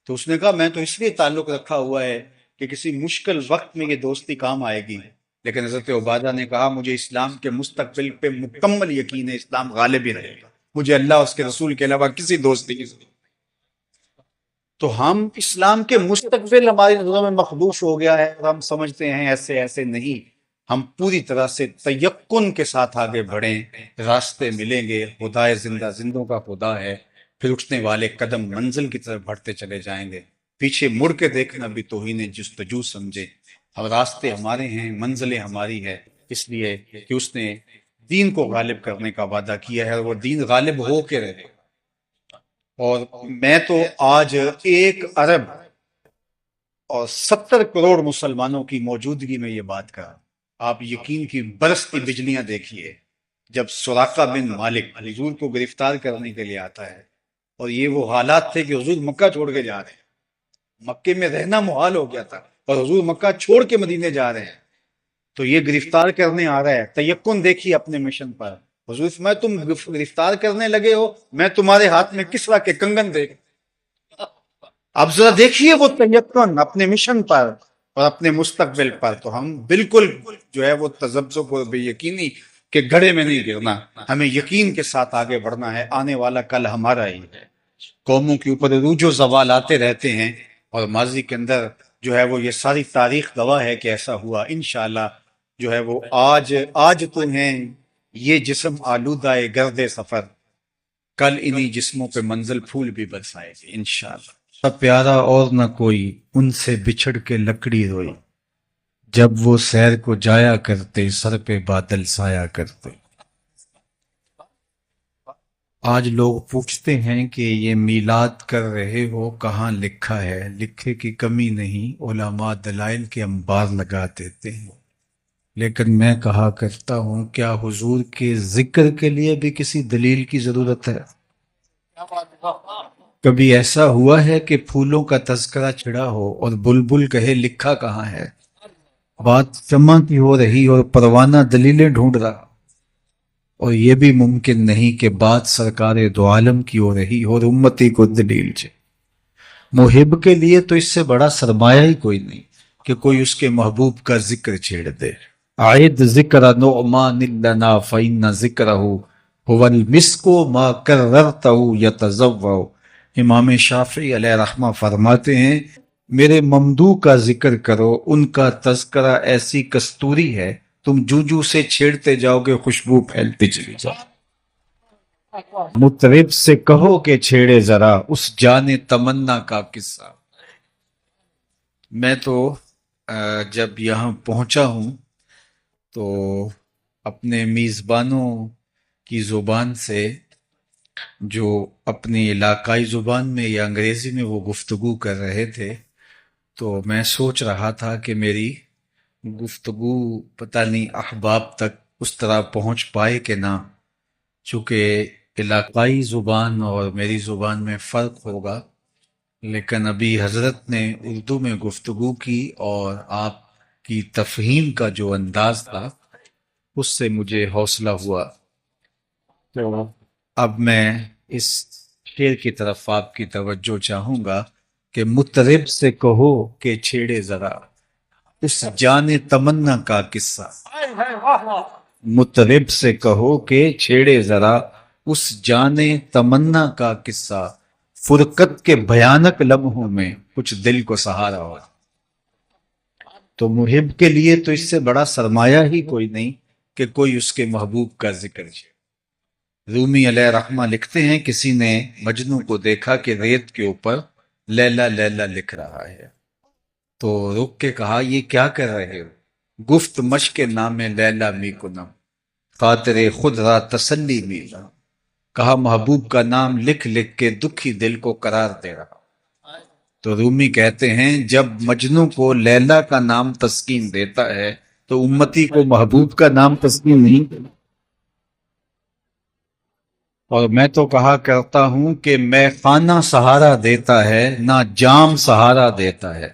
تو اس نے کہا میں تو اس لیے تعلق رکھا ہوا ہے کہ کسی مشکل وقت میں یہ دوستی کام آئے گی، لیکن حضرت عبادہ نے کہا مجھے اسلام کے مستقبل پہ مکمل یقین ہے، اسلام غالب ہی رہے گا، مجھے اللہ اس کے رسول کے علاوہ کسی دوستی کی ضرورت۔ تو ہم اسلام کے مستقبل ہماری نظروں میں مخدوش ہو گیا ہے اور ہم سمجھتے ہیں ایسے نہیں۔ ہم پوری طرح سے تیقن کے ساتھ آگے بڑھیں، راستے ملیں گے، خدائے زندہ زندوں کا خدا ہے، پھر اٹھنے والے قدم منزل کی طرف بڑھتے چلے جائیں گے۔ پیچھے مڑ کے دیکھنا بھی توہین جستجو سمجھے۔ اور راستے ہمارے ہیں، منزلیں ہماری ہے، اس لیے کہ اس نے دین کو غالب کرنے کا وعدہ کیا ہے اور وہ دین غالب ہو کے رہے۔ اور میں تو آج 1 ارب اور 70 کروڑ مسلمانوں کی موجودگی میں یہ بات کہا، آپ یقین کی برستی بجلیاں دیکھیے۔ جب سراقہ بن مالک حضور کو گرفتار کرنے کے لیے آتا ہے، اور یہ وہ حالات تھے کہ حضور مکہ چھوڑ کے جا رہے ہیں، مکے میں رہنا محال ہو گیا تھا اور حضور مکہ چھوڑ کے مدینے جا رہے ہیں، تو یہ گرفتار کرنے آ رہا ہے۔ تیقن دیکھیے اپنے مشن پر۔ حضور میں تم گرفتار کرنے لگے ہو، میں تمہارے ہاتھ میں کسرا کے کنگن دیکھ۔ اب ذرا دیکھیے وہ تیقن اپنے مشن پر اور اپنے مستقبل پر۔ تو ہم بالکل جو ہے وہ تذبذب اور بے یقینی کے گڑھے میں نہیں گرنا، ہمیں یقین کے ساتھ آگے بڑھنا ہے۔ آنے والا کل ہمارا ہی ہے۔ قوموں کے اوپر عروج و زوال آتے رہتے ہیں، اور ماضی کے اندر جو ہے وہ یہ ساری تاریخ گواہ ہے کہ ایسا ہوا۔ انشاءاللہ جو ہے وہ آج تو ہیں یہ جسم آلودہ گرد سفر، کل انہی جسموں پہ منزل پھول بھی برسائے گی انشاءاللہ۔ سب پیارا اور نہ کوئی ان سے بچھڑ کے لکڑی روئی، جب وہ سیر کو جایا کرتے سر پہ بادل سایا کرتے۔ آج لوگ پوچھتے ہیں کہ یہ میلاد کر رہے ہو کہاں لکھا ہے؟ لکھے کی کمی نہیں، علماء دلائل کے انبار لگا دیتے ہیں، لیکن میں کہا کرتا ہوں کیا حضور کے ذکر کے لیے بھی کسی دلیل کی ضرورت ہے؟ کبھی ایسا ہوا ہے کہ پھولوں کا تذکرہ چھڑا ہو اور بلبل کہے لکھا کہاں ہے؟ بات شمع کی ہو رہی اور پروانہ دلیلیں ڈھونڈ رہا، اور یہ بھی ممکن نہیں کہ بات سرکار دو عالم کی ہو رہی اور امتی کو دلیل چاہیے۔ محب کے لیے تو اس سے بڑا سرمایہ ہی کوئی نہیں کہ کوئی اس کے محبوب کا ذکر چھیڑ دے۔ عید ذکر نعمان لنا فإن ذکرہ هو المسک ما کررتہ یتضوع۔ امام شافعی علیہ رحمہ فرماتے ہیں میرے ممدوح کا ذکر کرو، ان کا تذکرہ ایسی کستوری ہے تم جو سے چھیڑتے جاؤ گے خوشبو پھیلتی چلی جاؤ۔ مطرب سے کہو کہ چھیڑے ذرا اس جان تمنا کا قصہ۔ میں تو جب یہاں پہنچا ہوں تو اپنے میزبانوں کی زبان سے جو اپنی علاقائی زبان میں یا انگریزی میں وہ گفتگو کر رہے تھے، تو میں سوچ رہا تھا کہ میری گفتگو پتہ نہیں احباب تک اس طرح پہنچ پائے کہ نہ، چونکہ علاقائی زبان اور میری زبان میں فرق ہوگا، لیکن ابھی حضرت نے اردو میں گفتگو کی اور آپ کی تفہیم کا جو انداز تھا اس سے مجھے حوصلہ ہوا۔ تو اب میں اس شعر کی طرف آپ کی توجہ چاہوں گا کہ مطرب سے کہو کہ چھیڑے ذرا اس جان تمنا کا قصہ، مطرب سے کہو کہ چھیڑے ذرا اس جان تمنا کا قصہ، فرقت کے بھیانک لمحوں میں کچھ دل کو سہارا ہو۔ تو محب کے لیے تو اس سے بڑا سرمایہ ہی کوئی نہیں کہ کوئی اس کے محبوب کا ذکر کرے۔ رومی علیہ رحمہ لکھتے ہیں کسی نے مجنوں کو دیکھا کہ ریت کے اوپر لیلا لیلا لکھ رہا ہے، تو رک کے کہا یہ کیا کر رہے ہو؟ گفت مشق نام لیلا می کنم خاطر خود را تسلی میلا، کہا محبوب کا نام لکھ لکھ کے دکھی دل کو قرار دے رہا۔ تو رومی کہتے ہیں جب مجنوں کو لیلا کا نام تسکین دیتا ہے تو امتی کو محبوب کا نام تسکین نہیں۔ اور میں تو کہا کرتا ہوں کہ میں خانہ سہارا دیتا ہے نہ جام سہارا دیتا ہے،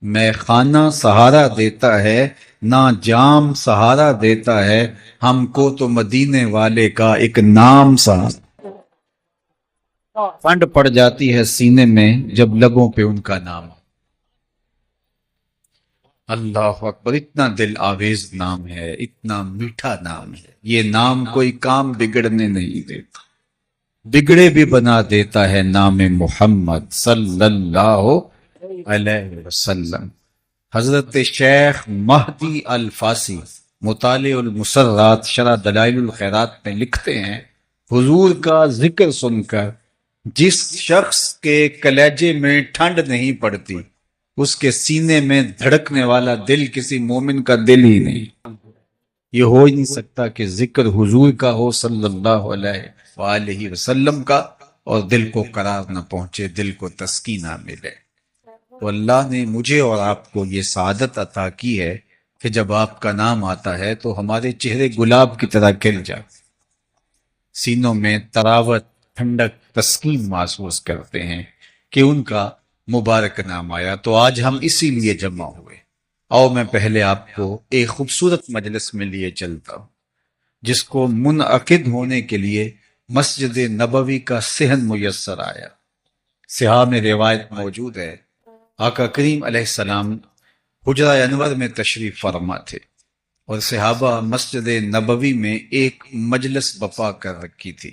میں خانہ سہارا دیتا ہے نہ جام سہارا دیتا ہے، ہم کو تو مدینے والے کا ایک نام سہارا۔ پھنڈ پڑ جاتی ہے سینے میں جب لبوں پہ ان کا نام۔ اللہ اکبر، اتنا دل آویز نام ہے، اتنا میٹھا نام ہے۔ یہ نام کوئی کام بگڑنے نہیں دیتا، بگڑے بھی بنا دیتا ہے نام محمد صلی اللہ علیہ وسلم۔ حضرت شیخ مہدی الفاسی مطالع المسرات شرح دلائل الخیرات میں لکھتے ہیں حضور کا ذکر سن کر جس شخص کے کلیجے میں ٹھنڈ نہیں پڑتی اس کے سینے میں دھڑکنے والا دل کسی مومن کا دل ہی نہیں۔ یہ ہو ہی نہیں سکتا کہ ذکر حضور کا ہو صلی اللہ علیہ وآلہ وسلم کا اور دل کو قرار نہ پہنچے، دل کو تسکین نہ ملے۔ تو اللہ نے مجھے اور آپ کو یہ سعادت عطا کی ہے کہ جب آپ کا نام آتا ہے تو ہمارے چہرے گلاب کی طرح کھل جائے، سینوں میں تراوت، ٹھنڈک، تسکین محسوس کرتے ہیں کہ ان کا مبارک نام آیا۔ تو آج ہم اسی لیے جمع ہوئے۔ آؤ میں پہلے آپ کو ایک خوبصورت مجلس میں لیے چلتا ہوں جس کو منعقد ہونے کے لیے مسجد نبوی کا صحن میسر آیا۔ صحاح میں روایت موجود ہے آقا کریم علیہ السلام حجرہ انور میں تشریف فرما تھے اور صحابہ مسجد نبوی میں ایک مجلس بپا کر رکھی تھی۔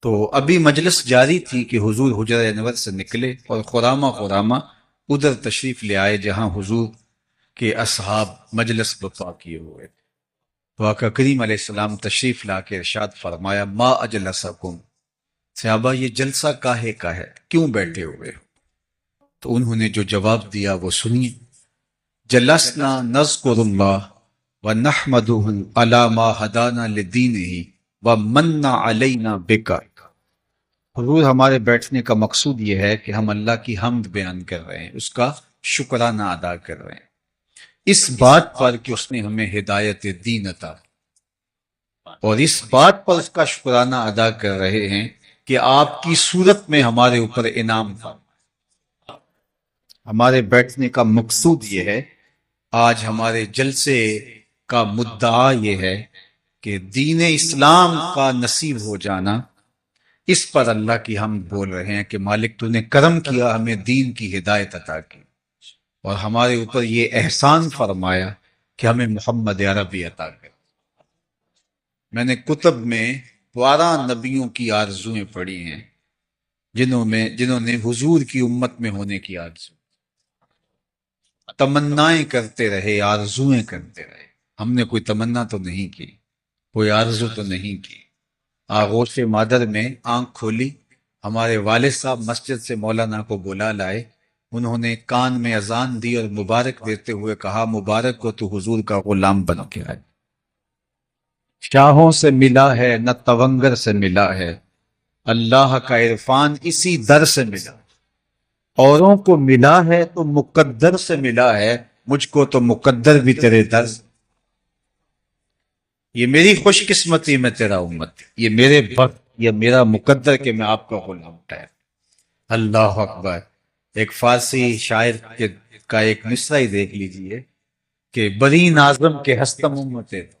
تو ابھی مجلس جاری تھی کہ حضور حجرہ انور سے نکلے اور خرامہ ادھر تشریف لے آئے جہاں حضور کے اصحاب مجلس بپا کیے ہوئے تھے۔ تو آقا کریم علیہ السلام تشریف لا کے ارشاد فرمایا ما اجلسکم، صحابہ یہ جلسہ کاہے کا ہے، کیوں بیٹھے ہوئے ہو؟ تو انہوں نے جو جواب دیا وہ سنیے۔ جلسنا نذکر اللہ ونحمدہ علی ما ہدانا لدینہ ومن علینا بک۔ حضور ہمارے بیٹھنے کا مقصود یہ ہے کہ ہم اللہ کی حمد بیان کر رہے ہیں، اس کا شکرانہ ادا کر رہے ہیں اس بات پر کہ اس نے ہمیں ہدایت دین عطا، اور اس بات پر اس کا شکرانہ ادا کر رہے ہیں کہ آپ کی صورت میں ہمارے اوپر انعام تھا۔ ہمارے بیٹھنے کا مقصود یہ ہے، آج ہمارے جلسے کا مدعا یہ ہے کہ دین اسلام کا نصیب ہو جانا، اس پر اللہ کی ہم بول رہے ہیں کہ مالک تو نے کرم کیا، ہمیں دین کی ہدایت عطا کی اور ہمارے اوپر یہ احسان فرمایا کہ ہمیں محمد عربی عطا کر۔ میں نے کتب میں 12 نبیوں کی آرزویں پڑھی ہیں جنہوں نے حضور کی امت میں ہونے کی آرزو، تمنائیں کرتے رہے، آرزویں کرتے رہے۔ ہم نے کوئی تمنا تو نہیں کی، کوئی آرزو تو نہیں کی۔ آغوش مادر میں آنکھ کھولی، ہمارے والد صاحب مسجد سے مولانا کو بلا لائے، انہوں نے کان میں اذان دی اور مبارک دیتے ہوئے کہا مبارک ہو تو حضور کا غلام بن کے آئے۔ شاہوں سے ملا ہے نہ تونگر سے ملا ہے، اللہ کا عرفان اسی در سے ملا۔ اوروں کو ملا ہے تو مقدر سے ملا ہے، مجھ کو تو مقدر بھی تیرے در سے۔ یہ میری خوش قسمتی میں تیرا امت، یہ میرے وقت، یہ میرا مقدر کہ میں آپ کا غلام ٹھہر۔ اللہ اکبر۔ ایک فارسی شاعر کا ایک مصرع ہی دیکھ لیجئے کہ بری نازم کے ہستم امتے تو،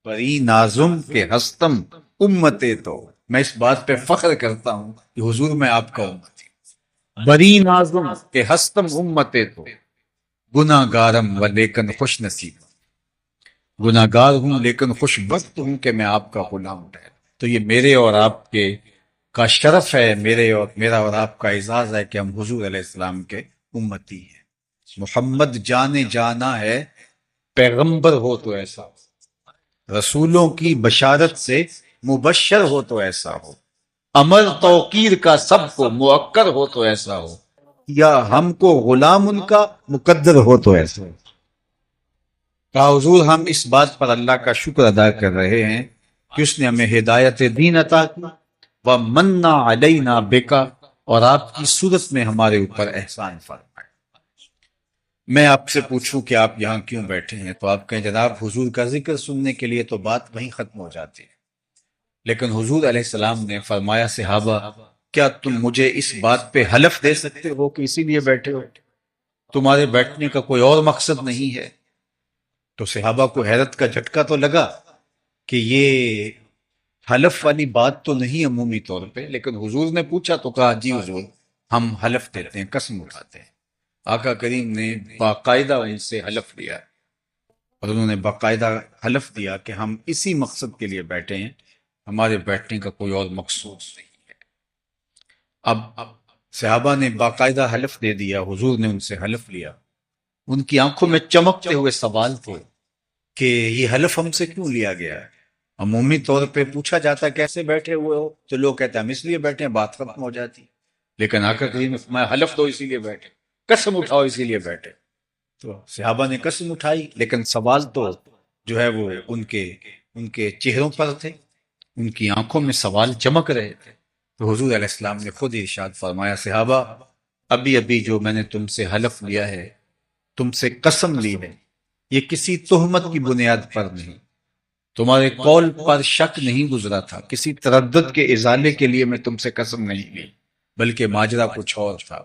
بری نازم کے ہستم امتے تو، میں اس بات پہ فخر کرتا ہوں کہ حضور میں آپ کا امت ہوں۔ بری نازم کے ہستم امتے تو، گناہ گارم و لیکن خوش نصیب، گناہ گار ہوں لیکن خوش بخت ہوں کہ میں آپ کا غلام ٹھہر۔ تو یہ میرے اور آپ کے کا شرف ہے، میرا اور آپ کا اعزاز ہے کہ ہم حضور علیہ السلام کے امتی ہیں۔ محمد جانے جانا ہے، پیغمبر ہو تو ایسا ہو، رسولوں کی بشارت سے مبشر ہو تو ایسا ہو، امر توقیر کا سب کو موقر ہو تو ایسا ہو، یا ہم کو غلام ان کا مقدر ہو تو ایسا ہو۔ کہا حضور ہم اس بات پر اللہ کا شکر ادا کر رہے ہیں کہ اس نے ہمیں ہدایت دین عطا کی، وَمَنَّ عَلَيْنَا بِكَ، اور آپ کی صورت میں ہمارے اوپر احسان فرمائے۔ میں آپ سے پوچھوں کہ آپ یہاں کیوں بیٹھے ہیں تو آپ کہیں جناب حضور کا ذکر سننے کے لیے تو بات وہیں ختم ہو جاتی ہے، لیکن حضور علیہ السلام نے فرمایا صحابہ کیا تم مجھے اس بات پہ حلف دے سکتے ہو کہ اسی لیے بیٹھے ہو، تمہارے بیٹھنے کا کوئی اور مقصد نہیں ہے؟ تو صحابہ کو حیرت کا جھٹکا تو لگا کہ یہ حلف والی بات تو نہیں عمومی طور پہ، لیکن حضور نے پوچھا تو کہا جی حضور ہم حلف دیتے ہیں، قسم اٹھاتے ہیں۔ آقا کریم نے باقاعدہ ان سے حلف لیا اور انہوں نے باقاعدہ حلف دیا کہ ہم اسی مقصد کے لیے بیٹھے ہیں، ہمارے بیٹھنے کا کوئی اور مقصود نہیں ہے۔ اب صحابہ نے باقاعدہ حلف دے دیا، حضور نے ان سے حلف لیا، ان کی آنکھوں میں چمکتے ہوئے سوال تھے کہ یہ حلف ہم سے کیوں لیا گیا ہے؟ عمومی طور پہ پوچھا جاتا کیسے بیٹھے ہوئے ہو تو لوگ کہتے ہیں ہم اس لیے بیٹھے ہیں، بات ختم ہو جاتی، لیکن آقا کریم نے فرمایا حلف دو اسی لیے بیٹھے، قسم اٹھاؤ اسی لیے بیٹھے۔ تو صحابہ نے قسم اٹھائی، لیکن سوال تو جو ہے وہ ان کے چہروں پر تھے، ان کی آنکھوں میں سوال چمک رہے تھے۔ تو حضور علیہ السلام نے خود ارشاد فرمایا صحابہ ابھی ابھی جو میں نے تم سے حلف لیا ہے، تم سے قسم لی ہے، یہ کسی تہمت کی بنیاد پر نہیں، تمہارے قول پر شک نہیں گزرا تھا، کسی تردد کے ازالے کے لیے میں تم سے قسم نہیں لی، بلکہ ماجرا کچھ اور تھا،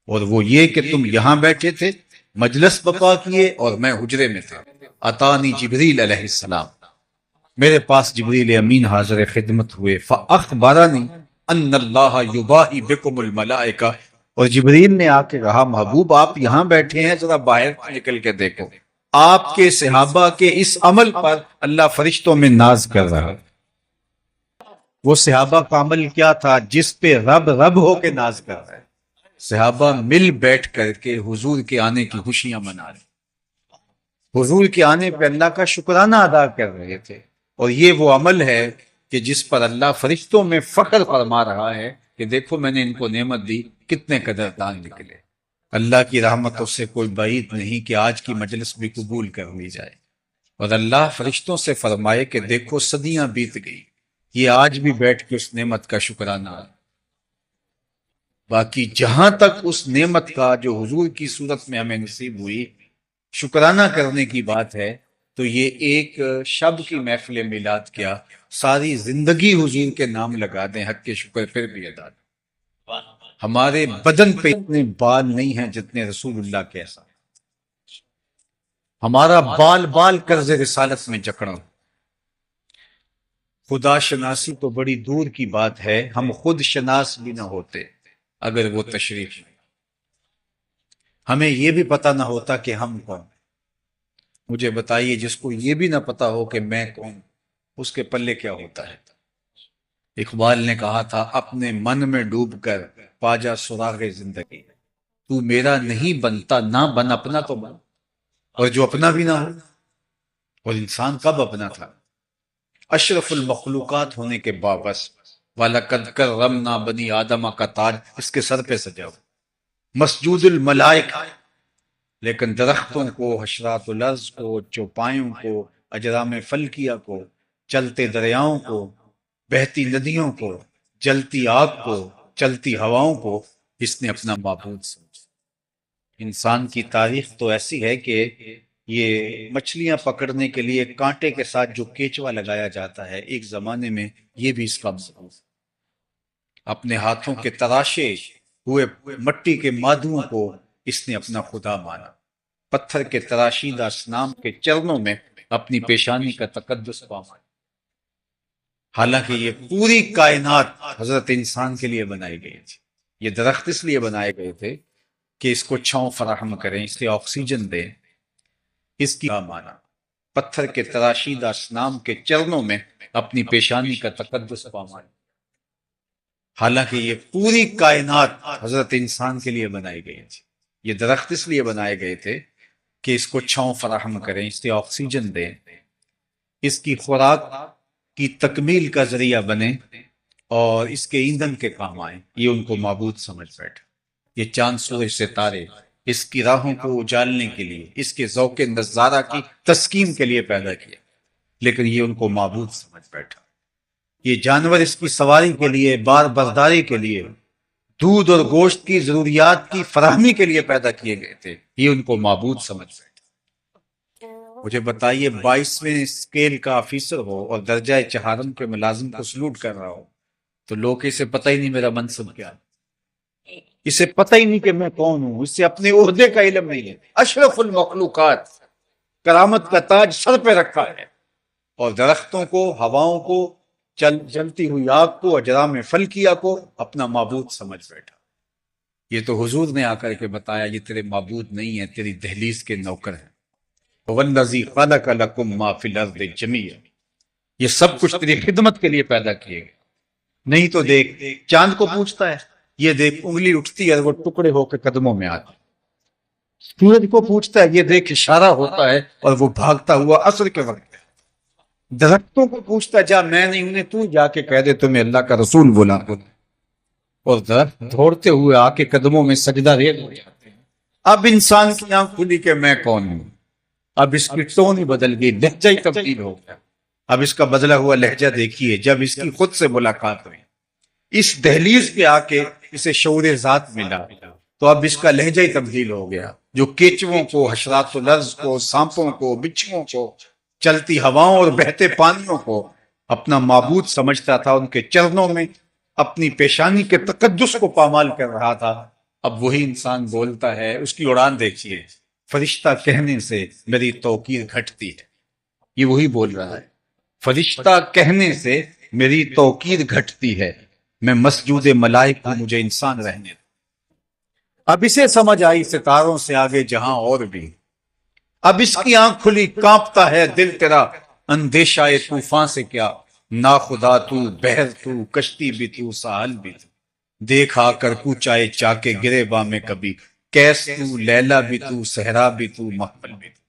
اور وہ یہ کہ تم یہاں بیٹھے تھے، مجلس بپا کیے اور میں حجرے میں تھا۔ اتانی جبریل علیہ السلام، میرے پاس جبریل امین حاضر خدمت ہوئے، فاخبرنی ان اللہ یباہی بکم الملائکہ، اور جبریل نے آ کے کہا محبوب آپ یہاں بیٹھے ہیں، ذرا باہر نکل کے دیکھو، آپ کے صحابہ کے اس عمل پر اللہ فرشتوں میں ناز کر رہا ہے۔ وہ صحابہ کا عمل کیا تھا جس پہ رب رب ہو کے ناز کر رہا ہے؟ صحابہ مل بیٹھ کر کے حضور کے آنے کی خوشیاں منا رہے، حضور کے آنے پہ اللہ کا شکرانہ ادا کر رہے تھے، اور یہ وہ عمل ہے کہ جس پر اللہ فرشتوں میں فخر فرما رہا ہے کہ دیکھو میں نے ان کو نعمت دی، کتنے قدردان نکلے۔ اللہ کی رحمتوں سے کوئی بعید نہیں کہ آج کی مجلس بھی قبول کر لی جائے، اور اللہ فرشتوں سے فرمائے کہ دیکھو صدیاں بیت گئی، یہ آج بھی بیٹھ کے اس نعمت کا شکرانہ ہے۔ باقی جہاں تک اس نعمت کا جو حضور کی صورت میں ہمیں نصیب ہوئی شکرانہ کرنے کی بات ہے، تو یہ ایک شب کی محفل میلاد کیا، ساری زندگی حضور کے نام لگا دیں، حق کے شکر پھر بھی ادا دیں۔ ہمارے بدن پہ اتنے بال نہیں ہیں جتنے رسول اللہ کے ایسا، ہمارا بال بال قرض رسالت میں جکڑا، خدا شناسی تو بڑی دور کی بات ہے، ہم خود شناس بھی نہ ہوتے اگر وہ تشریف نہیں، ہمیں یہ بھی پتہ نہ ہوتا کہ ہم کون۔ مجھے بتائیے جس کو یہ بھی نہ پتا ہو کہ میں کون، اس کے پلے کیا ہوتا ہے؟ اقبال نے کہا تھا اپنے من میں ڈوب کر پاجا سراغ زندگی، تو میرا نہیں بنتا نہ بن اپنا تو بن، اور جو اپنا بھی نہ ہو، اور انسان کب اپنا تھا؟ اشرف المخلوقات ہونے کے باوس، وَلَقَدْ كَرَّمْنَا بنی آدمہ کا تاج اس کے سر پہ سجا ہو، مسجود الملائکہ، لیکن درختوں کو، حشرات الارض کو، چوپایوں کو، اجرام فلکیہ کو، چلتے دریاؤں کو، بہتی ندیوں کو، جلتی آگ کو، چلتی ہواؤں کو اس نے اپنا معبود سمجھا۔ انسان کی تاریخ تو ایسی ہے کہ یہ مچھلیاں پکڑنے کے لیے کانٹے کے ساتھ جو کیچوا لگایا جاتا ہے، ایک زمانے میں یہ بھی اس کا مصروف، اپنے ہاتھوں کے تراشے ہوئے مٹی کے مادوں کو اس نے اپنا خدا مانا، پتھر کے تراشیدہ اصنام کے چرنوں میں اپنی پیشانی کا تقدس پایا۔ حالانکہ یہ پوری کائنات حضرت انسان کے لیے بنائی گئی تھی، یہ درخت اس لیے بنائے گئے تھے کہ اس کو چھاؤں فراہم کریں، اس لیے آکسیجن دیں، اس کی مانا پتھر کے تراشیدہ اصنام کے چرنوں میں اپنی پیشانی کا تقدس پایا۔ حالانکہ یہ پوری کائنات حضرت انسان کے لیے بنائی گئی تھی، یہ درخت اس لیے بنائے گئے تھے کہ اس کو چھاؤں فراہم کریں، اس لیے آکسیجن دیں، اس کی خوراک کی تکمیل کا ذریعہ بنے اور اس کے ایندھن کے کام آئیں۔ یہ ان کو معبود سمجھ بیٹھا۔ یہ چاند سورج ستارے اس کی راہوں کو اجالنے کے لیے، اس کے ذوق نظارہ کی تسکین کے لیے پیدا کیا، لیکن یہ ان کو معبود سمجھ بیٹھا۔ یہ جانور اس کی سواری کے لیے، بار برداری کے لیے، دودھ اور گوشت کی ضروریات کی فراہمی کے لیے پیدا کیے گئے تھے، یہ ان کو معبود سمجھ بیٹھا۔ مجھے بتائیے 22ویں اسکیل کا آفیسر ہو اور درجہ چہارم کے ملازم کو سلوٹ کر رہا ہو تو لوگ اسے پتہ ہی نہیں میرا منصب کیا ہے، اسے پتہ ہی نہیں کہ میں کون ہوں، اسے اپنے عہدے کا علم نہیں ہے۔ اشرف المخلوقات، کرامت کا تاج سر پہ رکھا ہے، اور درختوں کو، ہواؤں کو، جلتی ہوئی آگ کو، اجرام فلکیہ کو اپنا معبود سمجھ بیٹھا۔ یہ تو حضور نے آ کر کے بتایا یہ تیرے معبود نہیں ہے، تیری دہلیز کے نوکر ہیں۔ وَالَّذِي خَلَقَ لَكُم مَّا فِي الْأَرْضِ جَمِيعًا، یہ سب کچھ تیری خدمت کے لیے پیدا کیے گئے۔ نہیں تو دیکھ، چاند کو پوچھتا ہے، یہ دیکھ انگلی اٹھتی ہے اور وہ ٹکڑے ہو کے قدموں میں آتی ہے۔ سورج کو پوچھتا ہے، یہ دیکھ اشارہ ہوتا ہے اور وہ بھاگتا ہوا عصر کے وقت۔ درختوں کو پوچھتا ہے، جا میں نہیں انہیں تو جا کے کہہ دے تمہیں اللہ کا رسول بولا، اور درخت دوڑتے ہوئے آ کے قدموں میں سجدہ ریز ہو جاتے ہیں۔ اب انسان کی آنکھ کھلی کہ میں کون ہوں، اب اس کی ٹون ہی بدل گئی، لہجہ ہی تبدیل ہو گیا۔ اب اس کا بدلا ہوا لہجہ دیکھیے، جب اس کی خود سے ملاقات ہوئی، اس دہلیز پہ آ کے اسے شعور ذات ملا، تو اب اس کا لہجہ ہی تبدیل ہو گیا۔ جو کیچووں کو، حشرات الارض کو، سانپوں کو، بچھوؤں کو، چلتی ہواؤں اور بہتے پانیوں کو اپنا معبود سمجھتا تھا، ان کے چرنوں میں اپنی پیشانی کے تقدس کو پامال کر رہا تھا، اب وہی انسان بولتا ہے۔ اس کی اڑان دیکھیے، فرشتہ کہنے سے میری توقیر گھٹتی ہے، یہ وہی بول رہا ہے، فرشتہ کہنے سے میری توقیر گھٹتی ہے، میں مسجود ملائک ہوں، مجھے انسان رہنے دو۔ اب اسے سمجھ آئی ستاروں سے آگے جہاں اور بھی، اب اس کی آنکھ کھلی، کانپتا ہے دل تیرا، اندیشہ طوفان سے کیا، ناخدا تو، بحر تو، کشتی بھی تو، ساحل بھی تو، دیکھ آ کر کوچائے چاکے گرے با میں کبھی، کیس تو، لیلا بھی تو، صحرا بھی تو، محفل بھی تو،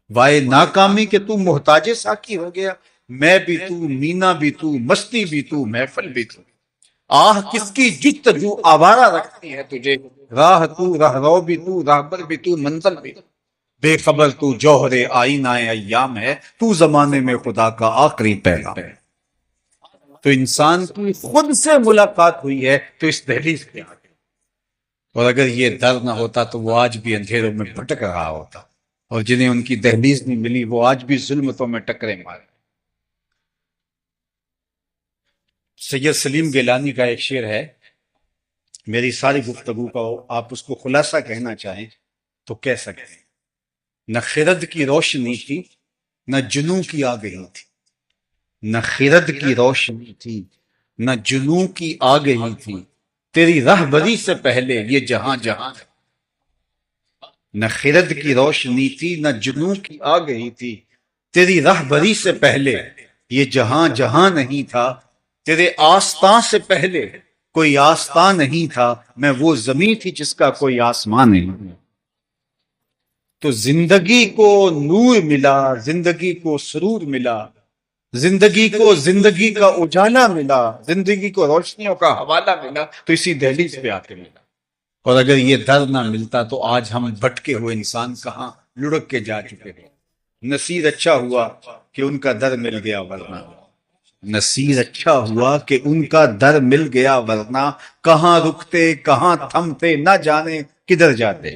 وائے ناکامی کہ تو محتاج ساکی ہو گیا، میں بھی تو، مینا بھی تو، مستی بھی تو، محفل بھی تو، آہ کس کی جستجو آوارہ رکھتی ہے تجھے، راہ تو، رہرو بھی تو، راہبر بھی تو، منزل بھی تو، بے خبر تو جوہر آئینہ ایام ہے، تو زمانے میں خدا کا آخری پیغام ہے۔ تو انسان کی خود سے ملاقات ہوئی ہے تو اس دہلیز پہ آ گئی، اور اگر یہ ڈر نہ ہوتا تو وہ آج بھی اندھیروں میں بھٹک رہا ہوتا، اور جنہیں ان کی دہلیز نہیں ملی وہ آج بھی ظلمتوں میں ٹکرے مارے۔ سید سلیم گیلانی کا ایک شعر ہے، میری ساری گفتگو کا آپ اس کو خلاصہ کہنا چاہیں تو کہہ سکتے ہیں، نہ خرد کی روشنی تھی، نہ جنوں کی آگہی تھی، نہ خرد کی روشنی تھی، نہ جنوں کی آگہی تھی، تیری رہبری سے پہلے یہ جہاں جہاں تھا۔ نہ خرد کی روشنی تھی، نہ جنوں کی آگہی تھی، تیری رہبری سے پہلے یہ جہاں جہاں نہیں تھا، تیرے آستاں سے پہلے کوئی آستاں نہیں تھا، میں وہ زمین تھی جس کا کوئی آسمان نہیں۔ تو زندگی کو نور ملا، زندگی کو سرور ملا، زندگی کو زندگی کا اجالا ملا، زندگی کو روشنیوں کا حوالہ ملا، تو اسی دہلیز پہ آ کے ملا۔ اور اگر یہ در نہ ملتا تو آج ہم بھٹکے ہوئے انسان کہاں لڑک کے جا چکے ہیں۔ نصیر اچھا ہوا کہ ان کا در مل گیا، ورنہ نصیر اچھا ہوا کہ ان کا در مل گیا، ورنہ کہاں رکتے، کہاں تھمتے، نہ جانے کدھر جاتے۔